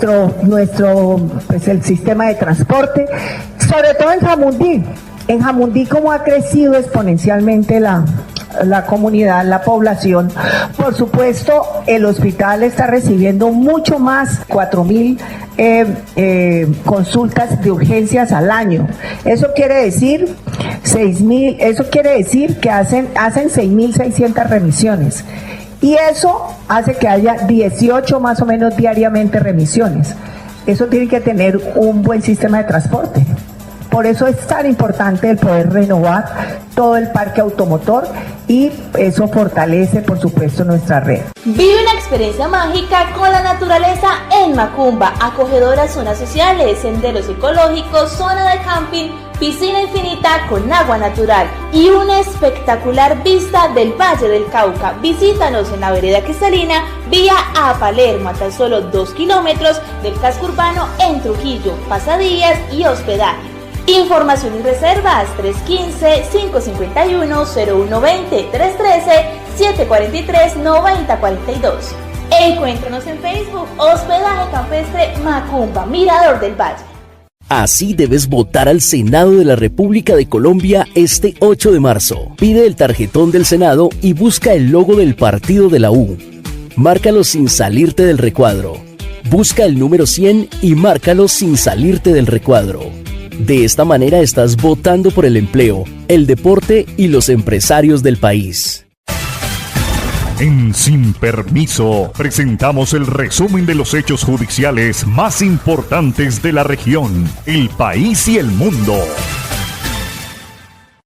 sistema de transporte, sobre todo en Jamundí. En Jamundí, como ha crecido exponencialmente la comunidad, la población, por supuesto, el hospital está recibiendo mucho más, 4.000 consultas de urgencias al año. Eso quiere decir 6.000, eso quiere decir que hacen 6.600 remisiones. Y eso hace que haya 18 más o menos diariamente remisiones. Eso tiene que tener un buen sistema de transporte. Por eso es tan importante el poder renovar todo el parque automotor y eso fortalece, por supuesto, nuestra red. Vive una experiencia mágica con la naturaleza en Macumba, acogedoras zonas sociales, senderos ecológicos, zona de camping, piscina infinita con agua natural y una espectacular vista del Valle del Cauca. Visítanos en la vereda Cristalina, vía a Palermo, a tan solo 2 kilómetros del casco urbano en Trujillo, pasadías y hospedaje. Información y reservas 315-551-0120, 313-743-9042. Encuéntranos en Facebook, Hospedaje Campestre Macumba, Mirador del Valle. Así debes votar al Senado de la República de Colombia este 8 de marzo. Pide el tarjetón del Senado y busca el logo del partido de la U. Márcalo sin salirte del recuadro. Busca el número 100 y márcalo sin salirte del recuadro. De esta manera estás votando por el empleo, el deporte y los empresarios del país. En Sin Permiso presentamos el resumen de los hechos judiciales más importantes de la región, el país y el mundo.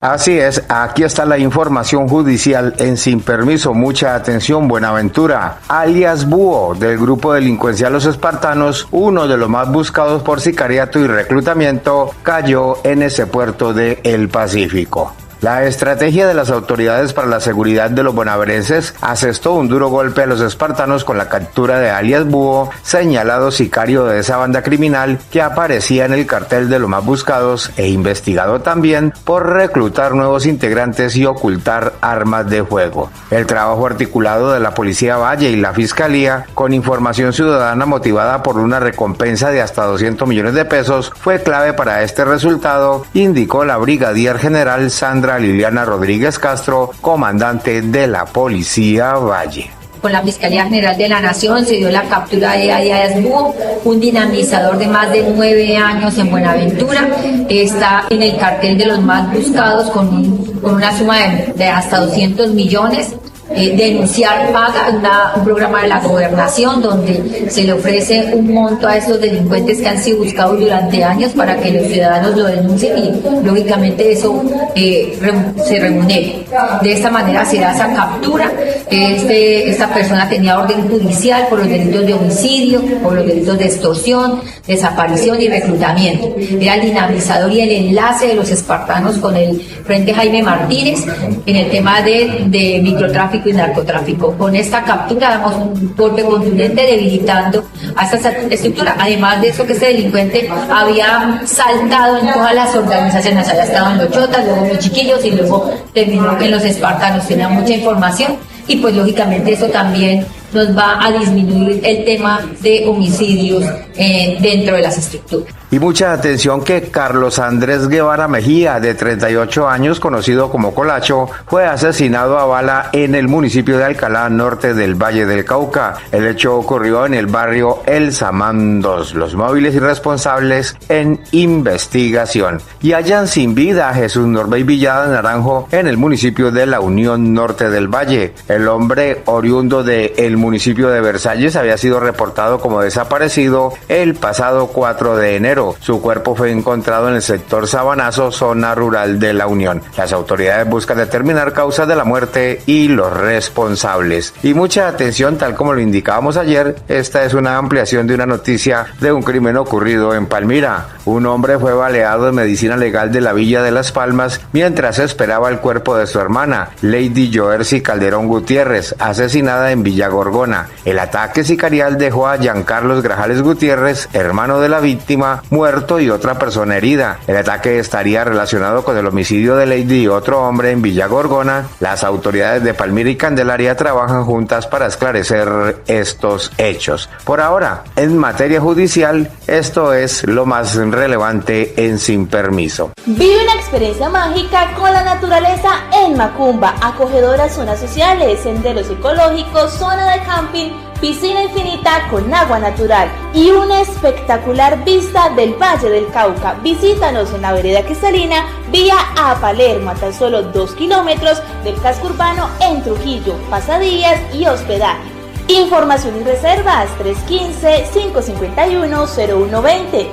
Así es, aquí está la información judicial en Sin Permiso. Mucha atención. Buenaventura, alias Búho, del grupo delincuencial Los Espartanos, uno de los más buscados por sicariato y reclutamiento, cayó en ese puerto de El Pacífico. La estrategia de las autoridades para la seguridad de los bonaverenses asestó un duro golpe a los espartanos con la captura de alias Búho, señalado sicario de esa banda criminal que aparecía en el cartel de los más buscados e investigado también por reclutar nuevos integrantes y ocultar armas de fuego. El trabajo articulado de la Policía Valle y la Fiscalía, con información ciudadana motivada por una recompensa de hasta 200 millones de pesos, fue clave para este resultado, indicó la brigadier general Sandra Liliana Rodríguez Castro, comandante de la Policía Valle. Con la Fiscalía General de la Nación se dio la captura de alias Búho, un dinamizador de más de 9 años en Buenaventura. Está en el cartel de los más buscados con una suma de hasta 200 millones. Denunciar paga, un programa de la gobernación donde se le ofrece un monto a esos delincuentes que han sido buscados durante años para que los ciudadanos lo denuncien y lógicamente eso se remunere. De esta manera se da esa captura. Esta persona tenía orden judicial por los delitos de homicidio, por los delitos de extorsión, desaparición y reclutamiento. Era el dinamizador y el enlace de los espartanos con el Frente Jaime Martínez en el tema de microtráfico tráfico y narcotráfico. Con esta captura damos un golpe contundente debilitando a esta estructura. Además de eso, que este delincuente había saltado en todas las organizaciones, había estado en los Chotas, luego en los Chiquillos y luego terminó en los Espartanos. Tenía mucha información y pues lógicamente eso también nos va a disminuir el tema de homicidios dentro de las estructuras. Y mucha atención que Carlos Andrés Guevara Mejía, de 38 años, conocido como Colacho, fue asesinado a bala en el municipio de Alcalá, norte del Valle del Cauca. El hecho ocurrió en el barrio El Samán 2. Los móviles y responsables en investigación. Y hallan sin vida a Jesús Norbey Villada Naranjo en el municipio de La Unión, norte del Valle. El hombre, oriundo del municipio de Versalles, había sido reportado como desaparecido el pasado 4 de enero. Su cuerpo fue encontrado en el sector Sabanazo, zona rural de La Unión. Las autoridades buscan determinar causas de la muerte y los responsables. Y mucha atención, tal como lo indicábamos ayer, esta es una ampliación de una noticia de un crimen ocurrido en Palmira. Un hombre fue baleado en medicina legal de la Villa de Las Palmas mientras esperaba el cuerpo de su hermana, Lady Joercy Calderón Gutiérrez, asesinada en Villa Gorgona. El ataque sicarial dejó a Giancarlos Grajales Gutiérrez, hermano de la víctima, muerto y otra persona herida. El ataque estaría relacionado con el homicidio de Lady y otro hombre en Villa Gorgona. Las autoridades de Palmira y Candelaria trabajan juntas para esclarecer estos hechos. Por ahora, en materia judicial, esto es lo más relevante en Sin Permiso. Vive una experiencia mágica con la naturaleza en Macumba, acogedoras zonas sociales, senderos ecológicos, zona de camping, piscina infinita con agua natural y una espectacular vista del Valle del Cauca. Visítanos en la vereda Cristalina, vía a Palermo, a tan solo 2 kilómetros del casco urbano en Trujillo, pasadías y hospedaje. Información y reservas 315-551-0120,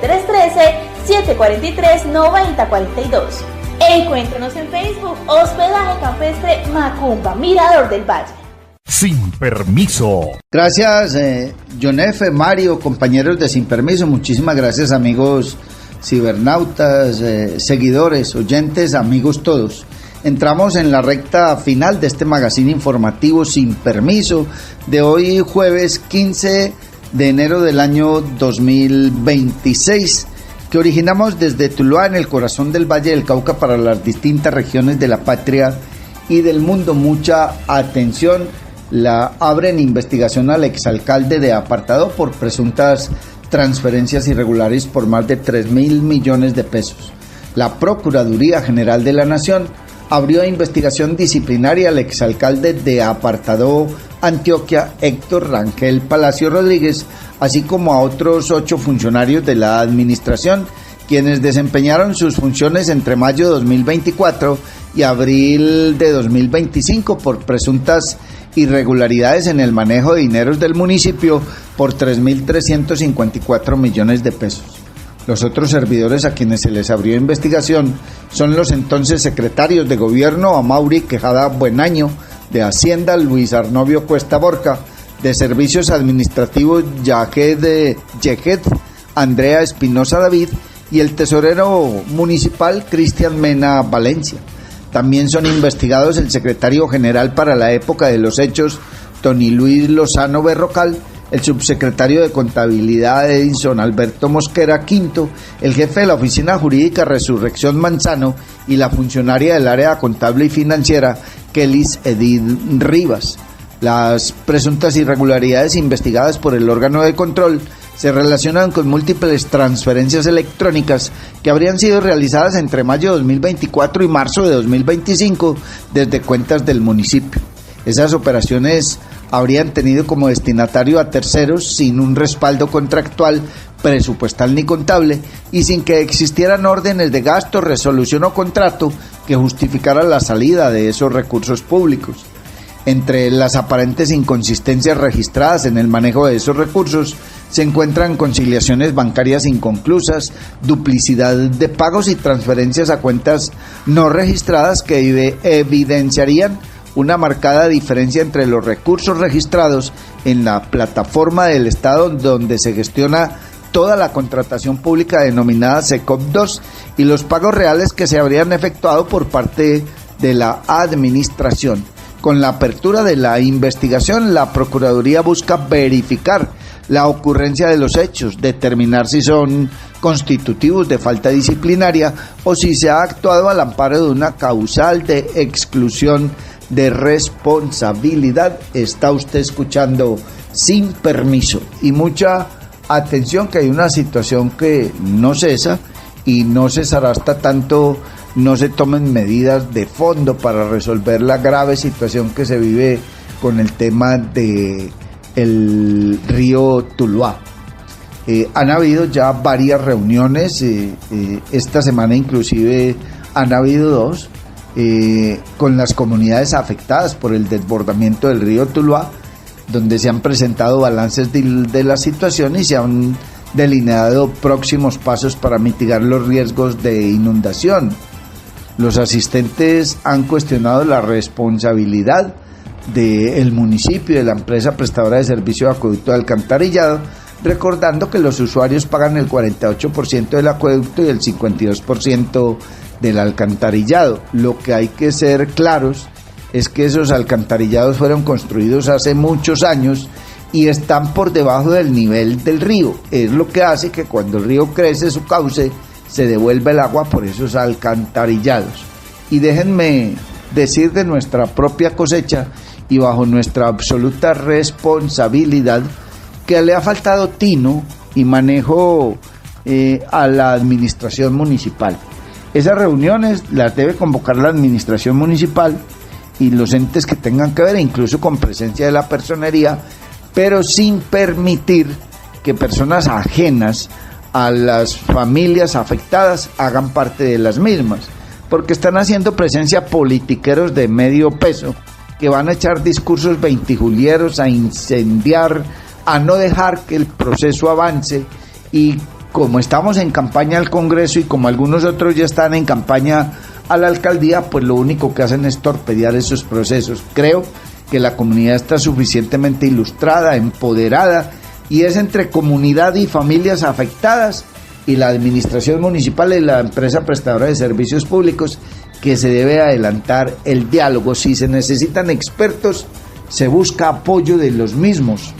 313-743-9042. Encuéntranos en Facebook, Hospedaje Campestre Macumba, Mirador del Valle. Sin Permiso. Gracias, John F., Mario, compañeros de Sin Permiso. Muchísimas gracias, amigos cibernautas, seguidores, oyentes, amigos todos. Entramos en la recta final de este magazine informativo Sin Permiso de hoy, jueves 15 de enero del año 2026, que originamos desde Tuluá, en el corazón del Valle del Cauca, para las distintas regiones de la patria y del mundo. Mucha atención. La abren investigación al exalcalde de Apartadó por presuntas transferencias irregulares por más de 3.000 millones de pesos. La Procuraduría General de la Nación abrió investigación disciplinaria al exalcalde de Apartadó, Antioquia, Héctor Rangel Palacio Rodríguez, así como a otros 8 funcionarios de la administración, quienes desempeñaron sus funciones entre mayo de 2024 y abril de 2025 por presuntas irregularidades en el manejo de dineros del municipio por 3.354 millones de pesos. Los otros servidores a quienes se les abrió investigación son los entonces secretarios de gobierno Amaury Quejada Buenaño, de Hacienda Luis Arnovio Cuesta Borca, de Servicios Administrativos Yejed Andrea Espinosa David y el tesorero municipal Cristian Mena Valencia. También son investigados el secretario general para la época de los hechos, Tony Luis Lozano Berrocal, el subsecretario de Contabilidad Edison Alberto Mosquera Quinto, el jefe de la Oficina Jurídica Resurrección Manzano y la funcionaria del área contable y financiera Kelis Edith Rivas. Las presuntas irregularidades investigadas por el órgano de control se relacionan con múltiples transferencias electrónicas que habrían sido realizadas entre mayo de 2024 y marzo de 2025 desde cuentas del municipio. Esas operaciones habrían tenido como destinatario a terceros sin un respaldo contractual, presupuestal ni contable y sin que existieran órdenes de gasto, resolución o contrato que justificaran la salida de esos recursos públicos. Entre las aparentes inconsistencias registradas en el manejo de esos recursos se encuentran conciliaciones bancarias inconclusas, duplicidad de pagos y transferencias a cuentas no registradas que evidenciarían una marcada diferencia entre los recursos registrados en la plataforma del Estado donde se gestiona toda la contratación pública denominada SECOP 2 y los pagos reales que se habrían efectuado por parte de la administración. Con la apertura de la investigación, la Procuraduría busca verificar la ocurrencia de los hechos, determinar si son constitutivos de falta disciplinaria o si se ha actuado al amparo de una causal de exclusión de responsabilidad. Está usted escuchando Sin Permiso. Y mucha atención, que hay una situación que no cesa y no cesará hasta tanto no se tomen medidas de fondo para resolver la grave situación que se vive con el tema de el río Tuluá. Han habido ya varias reuniones, esta semana inclusive han habido dos, con las comunidades afectadas por el desbordamiento del río Tuluá, donde se han presentado balances de la situación y se han delineado próximos pasos para mitigar los riesgos de inundación. Los asistentes han cuestionado la responsabilidad del municipio y de la empresa prestadora de servicio de acueducto de alcantarillado, recordando que los usuarios pagan el 48% del acueducto y el 52% del alcantarillado. Lo que hay que ser claros es que esos alcantarillados fueron construidos hace muchos años y están por debajo del nivel del río. Es lo que hace que cuando el río crece su cauce, se devuelve el agua por esos alcantarillados. Y déjenme decir de nuestra propia cosecha y bajo nuestra absoluta responsabilidad que le ha faltado tino y manejo a la administración municipal. Esas reuniones las debe convocar la administración municipal y los entes que tengan que ver, incluso con presencia de la personería, pero sin permitir que personas ajenas a las familias afectadas hagan parte de las mismas, porque están haciendo presencia politiqueros de medio peso que van a echar discursos veintijulieros, a incendiar, a no dejar que el proceso avance. Y como estamos en campaña al Congreso y como algunos otros ya están en campaña a la alcaldía, pues lo único que hacen es torpedear esos procesos. Creo que la comunidad está suficientemente ilustrada, empoderada, y es entre comunidad y familias afectadas y la administración municipal y la empresa prestadora de servicios públicos que se debe adelantar el diálogo. Si se necesitan expertos, se busca apoyo de los mismos.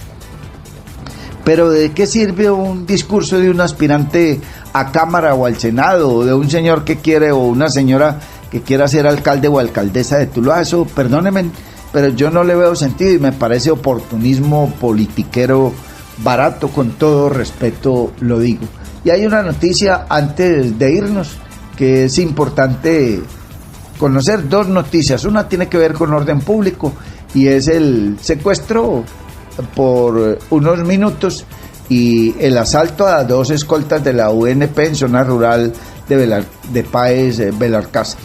Pero ¿de qué sirve un discurso de un aspirante a Cámara o al Senado, o de un señor que quiere, o una señora que quiera ser alcalde o alcaldesa de Tuluá? Eso, perdónenme, pero yo no le veo sentido y me parece oportunismo politiquero barato, con todo respeto lo digo. Y hay una noticia antes de irnos que es importante conocer, dos noticias. Una tiene que ver con orden público y es el secuestro por unos minutos y el asalto a dos escoltas de la UNP en zona rural de Páez, Belalcázar.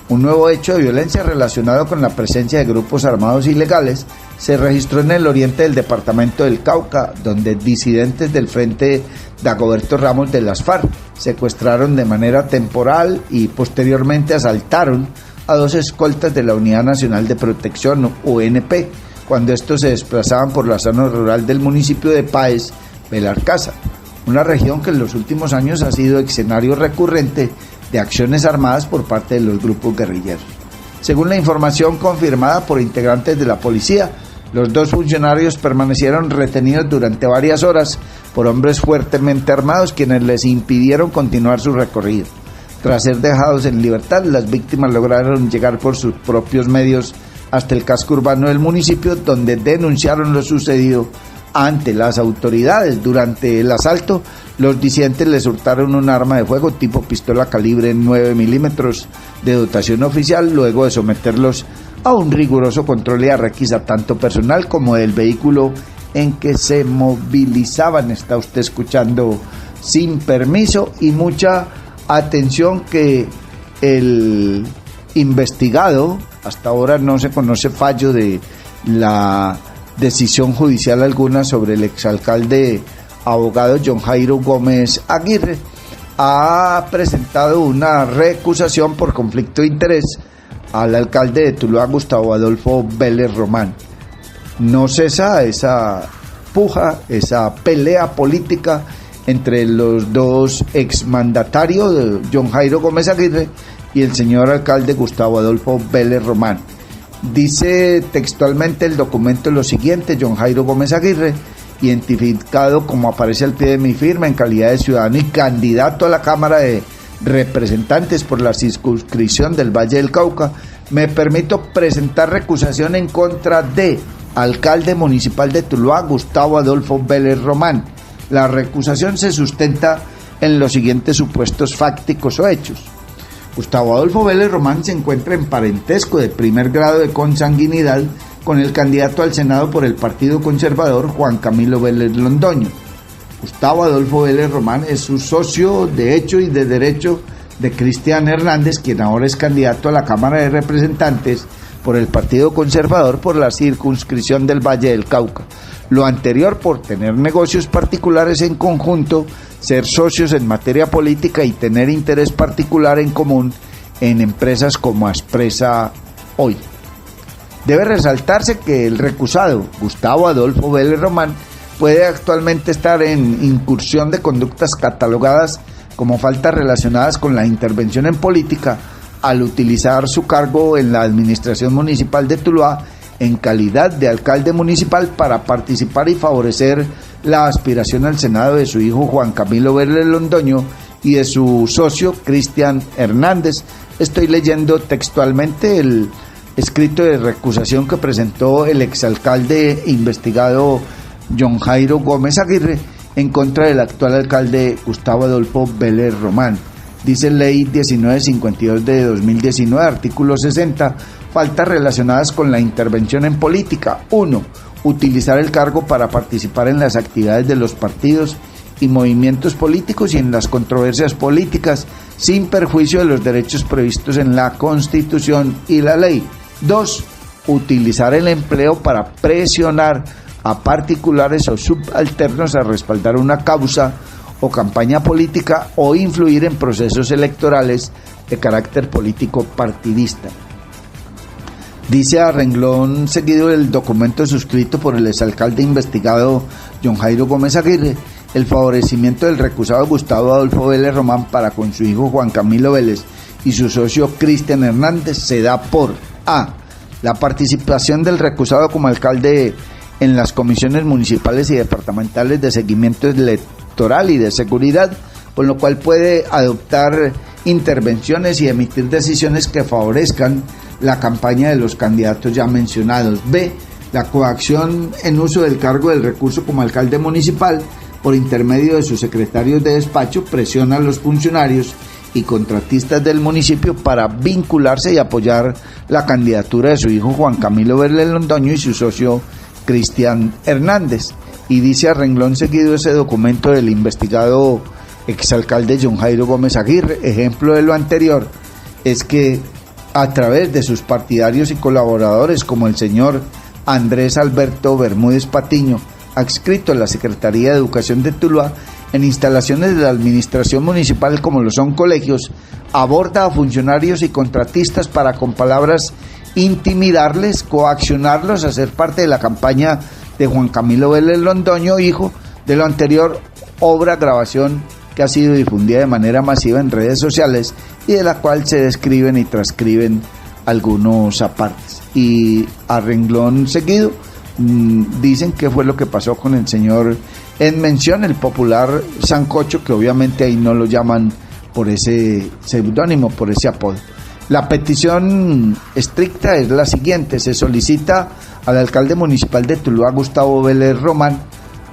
Un nuevo hecho de violencia relacionado con la presencia de grupos armados ilegales se registró en el oriente del departamento del Cauca, donde disidentes del Frente Dagoberto Ramos de las FARC secuestraron de manera temporal y posteriormente asaltaron a dos escoltas de la Unidad Nacional de Protección, UNP, cuando estos se desplazaban por la zona rural del municipio de Páez, Belalcázar, una región que en los últimos años ha sido escenario recurrente de acciones armadas por parte de los grupos guerrilleros. Según la información confirmada por integrantes de la policía, los dos funcionarios permanecieron retenidos durante varias horas por hombres fuertemente armados, quienes les impidieron continuar su recorrido. Tras ser dejados en libertad, las víctimas lograron llegar por sus propios medios hasta el casco urbano del municipio, donde denunciaron lo sucedido ante las autoridades. Durante el asalto, los disidentes les hurtaron un arma de fuego tipo pistola calibre 9 milímetros de dotación oficial, luego de someterlos a un riguroso control y a requisa tanto personal como del vehículo en que se movilizaban. Está usted escuchando Sin Permiso, y mucha atención que el investigado, hasta ahora no se conoce fallo de la decisión judicial alguna sobre el exalcalde abogado John Jairo Gómez Aguirre, ha presentado una recusación por conflicto de interés al alcalde de Tuluá, Gustavo Adolfo Vélez Román. No cesa esa puja, esa pelea política entre los dos exmandatarios, John Jairo Gómez Aguirre y el señor alcalde Gustavo Adolfo Vélez Román. Dice textualmente el documento lo siguiente: John Jairo Gómez Aguirre, identificado como aparece al pie de mi firma en calidad de ciudadano y candidato a la Cámara de Representantes por la circunscripción del Valle del Cauca, me permito presentar recusación en contra de alcalde municipal de Tuluá, Gustavo Adolfo Vélez Román. La recusación se sustenta en los siguientes supuestos fácticos o hechos. Gustavo Adolfo Vélez Román se encuentra en parentesco de primer grado de consanguinidad con el candidato al Senado por el Partido Conservador, Juan Camilo Vélez Londoño. Gustavo Adolfo Vélez Román es su socio de hecho y de derecho de Cristian Hernández, quien ahora es candidato a la Cámara de Representantes por el Partido Conservador por la circunscripción del Valle del Cauca. Lo anterior por tener negocios particulares en conjunto, ser socios en materia política y tener interés particular en común en empresas como Aspresa Hoy. Debe resaltarse que el recusado, Gustavo Adolfo Vélez Román, puede actualmente estar en incursión de conductas catalogadas como faltas relacionadas con la intervención en política al utilizar su cargo en la administración municipal de Tuluá en calidad de alcalde municipal para participar y favorecer la aspiración al Senado de su hijo Juan Camilo Vélez Londoño y de su socio Cristian Hernández. Estoy leyendo textualmente el escrito de recusación que presentó el exalcalde investigado John Jairo Gómez Aguirre en contra del actual alcalde Gustavo Adolfo Vélez Román. Dice Ley 1952 de 2019, artículo 60, faltas relacionadas con la intervención en política. 1. Utilizar el cargo para participar en las actividades de los partidos y movimientos políticos y en las controversias políticas sin perjuicio de los derechos previstos en la Constitución y la ley. 2. Utilizar el empleo para presionar a particulares o subalternos a respaldar una causa o campaña política o influir en procesos electorales de carácter político partidista. Dice a renglón seguido el documento suscrito por el exalcalde investigado John Jairo Gómez Aguirre: el favorecimiento del recusado Gustavo Adolfo Vélez Román para con su hijo Juan Camilo Vélez y su socio Cristian Hernández se da por a. La participación del recusado como alcalde en las comisiones municipales y departamentales de seguimiento electoral y de seguridad, con lo cual puede adoptar intervenciones y emitir decisiones que favorezcan la campaña de los candidatos ya mencionados. B. La coacción en uso del cargo del recurso como alcalde municipal por intermedio de sus secretarios de despacho presiona a los funcionarios y contratistas del municipio para vincularse y apoyar la candidatura de su hijo Juan Camilo Vélez Londoño y su socio Cristian Hernández. Y dice a renglón seguido ese documento del investigado exalcalde John Jairo Gómez Aguirre: ejemplo de lo anterior es que a través de sus partidarios y colaboradores como el señor Andrés Alberto Bermúdez Patiño, adscrito a la Secretaría de Educación de Tuluá, en instalaciones de la administración municipal como lo son colegios, aborda a funcionarios y contratistas para con palabras intimidarles, coaccionarlos a ser parte de la campaña de Juan Camilo Vélez Londoño, hijo. De lo anterior, obra grabación que ha sido difundida de manera masiva en redes sociales y de la cual se describen y transcriben algunos apartes. Y a renglón seguido dicen qué fue lo que pasó con el señor en mención, el popular Sancocho, que obviamente ahí no lo llaman por ese seudónimo, por ese apodo. La petición estricta es la siguiente: se solicita al alcalde municipal de Tuluá, Gustavo Vélez Román,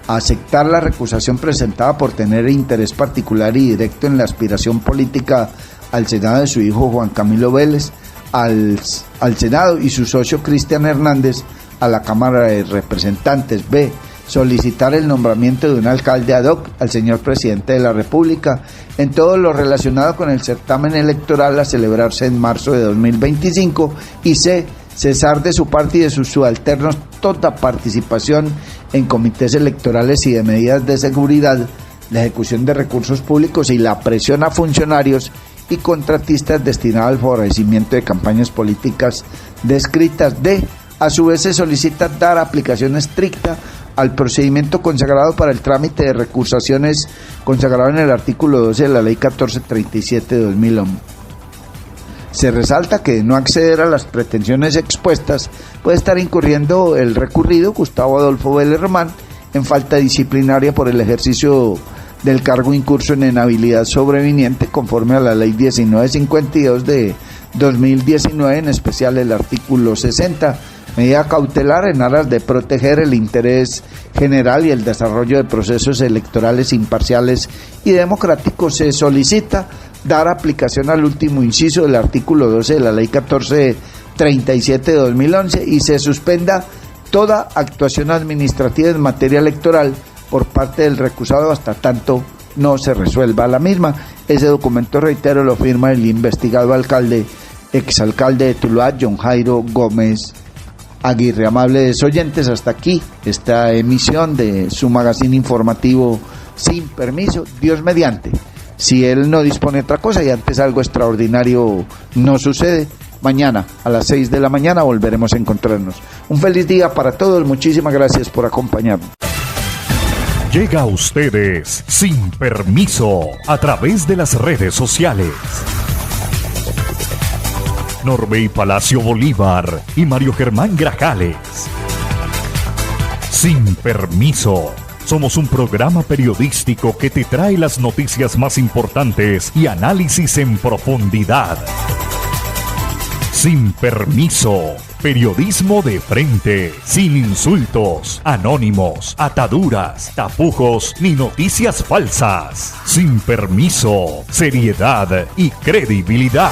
aceptar la recusación presentada por tener interés particular y directo en la aspiración política al Senado de su hijo Juan Camilo Vélez, al Senado, y su socio Cristian Hernández a la Cámara de Representantes. B. Solicitar el nombramiento de un alcalde ad hoc al señor presidente de la República en todo lo relacionado con el certamen electoral a celebrarse en marzo de 2025. Y C. Cesar de su parte y de sus subalternos toda participación en comités electorales y de medidas de seguridad, la ejecución de recursos públicos y la presión a funcionarios y contratistas destinada al favorecimiento de campañas políticas descritas. D. A su vez se solicita dar aplicación estricta al procedimiento consagrado para el trámite de recusaciones consagrado en el artículo 12 de la Ley 1437 de 2001. Se resalta que de no acceder a las pretensiones expuestas puede estar incurriendo el recurrido Gustavo Adolfo Vélez Román en falta disciplinaria por el ejercicio del cargo incurso en inhabilidad sobreviniente conforme a la ley 1952 de 2019, en especial el artículo 60, medida cautelar en aras de proteger el interés general y el desarrollo de procesos electorales imparciales y democráticos. Se solicita dar aplicación al último inciso del artículo 12 de la ley 1437 de 2011 y se suspenda toda actuación administrativa en materia electoral por parte del recusado hasta tanto no se resuelva la misma. Ese documento, reitero, lo firma el investigado exalcalde de Tuluá, John Jairo Gómez Aguirre. Amables oyentes, hasta aquí esta emisión de su magazine informativo Sin Permiso, Dios mediante. Si él no dispone de otra cosa y antes algo extraordinario no sucede, mañana a las 6 de la mañana volveremos a encontrarnos. Un feliz día para todos, muchísimas gracias por acompañarnos. Llega a ustedes Sin Permiso a través de las redes sociales. Norbey Palacio Bolívar y Mario Germán Grajales. Sin Permiso. Somos un programa periodístico que te trae las noticias más importantes y análisis en profundidad. Sin Permiso. Periodismo de frente, sin insultos, anónimos, ataduras, tapujos ni noticias falsas. Sin Permiso. Seriedad y credibilidad.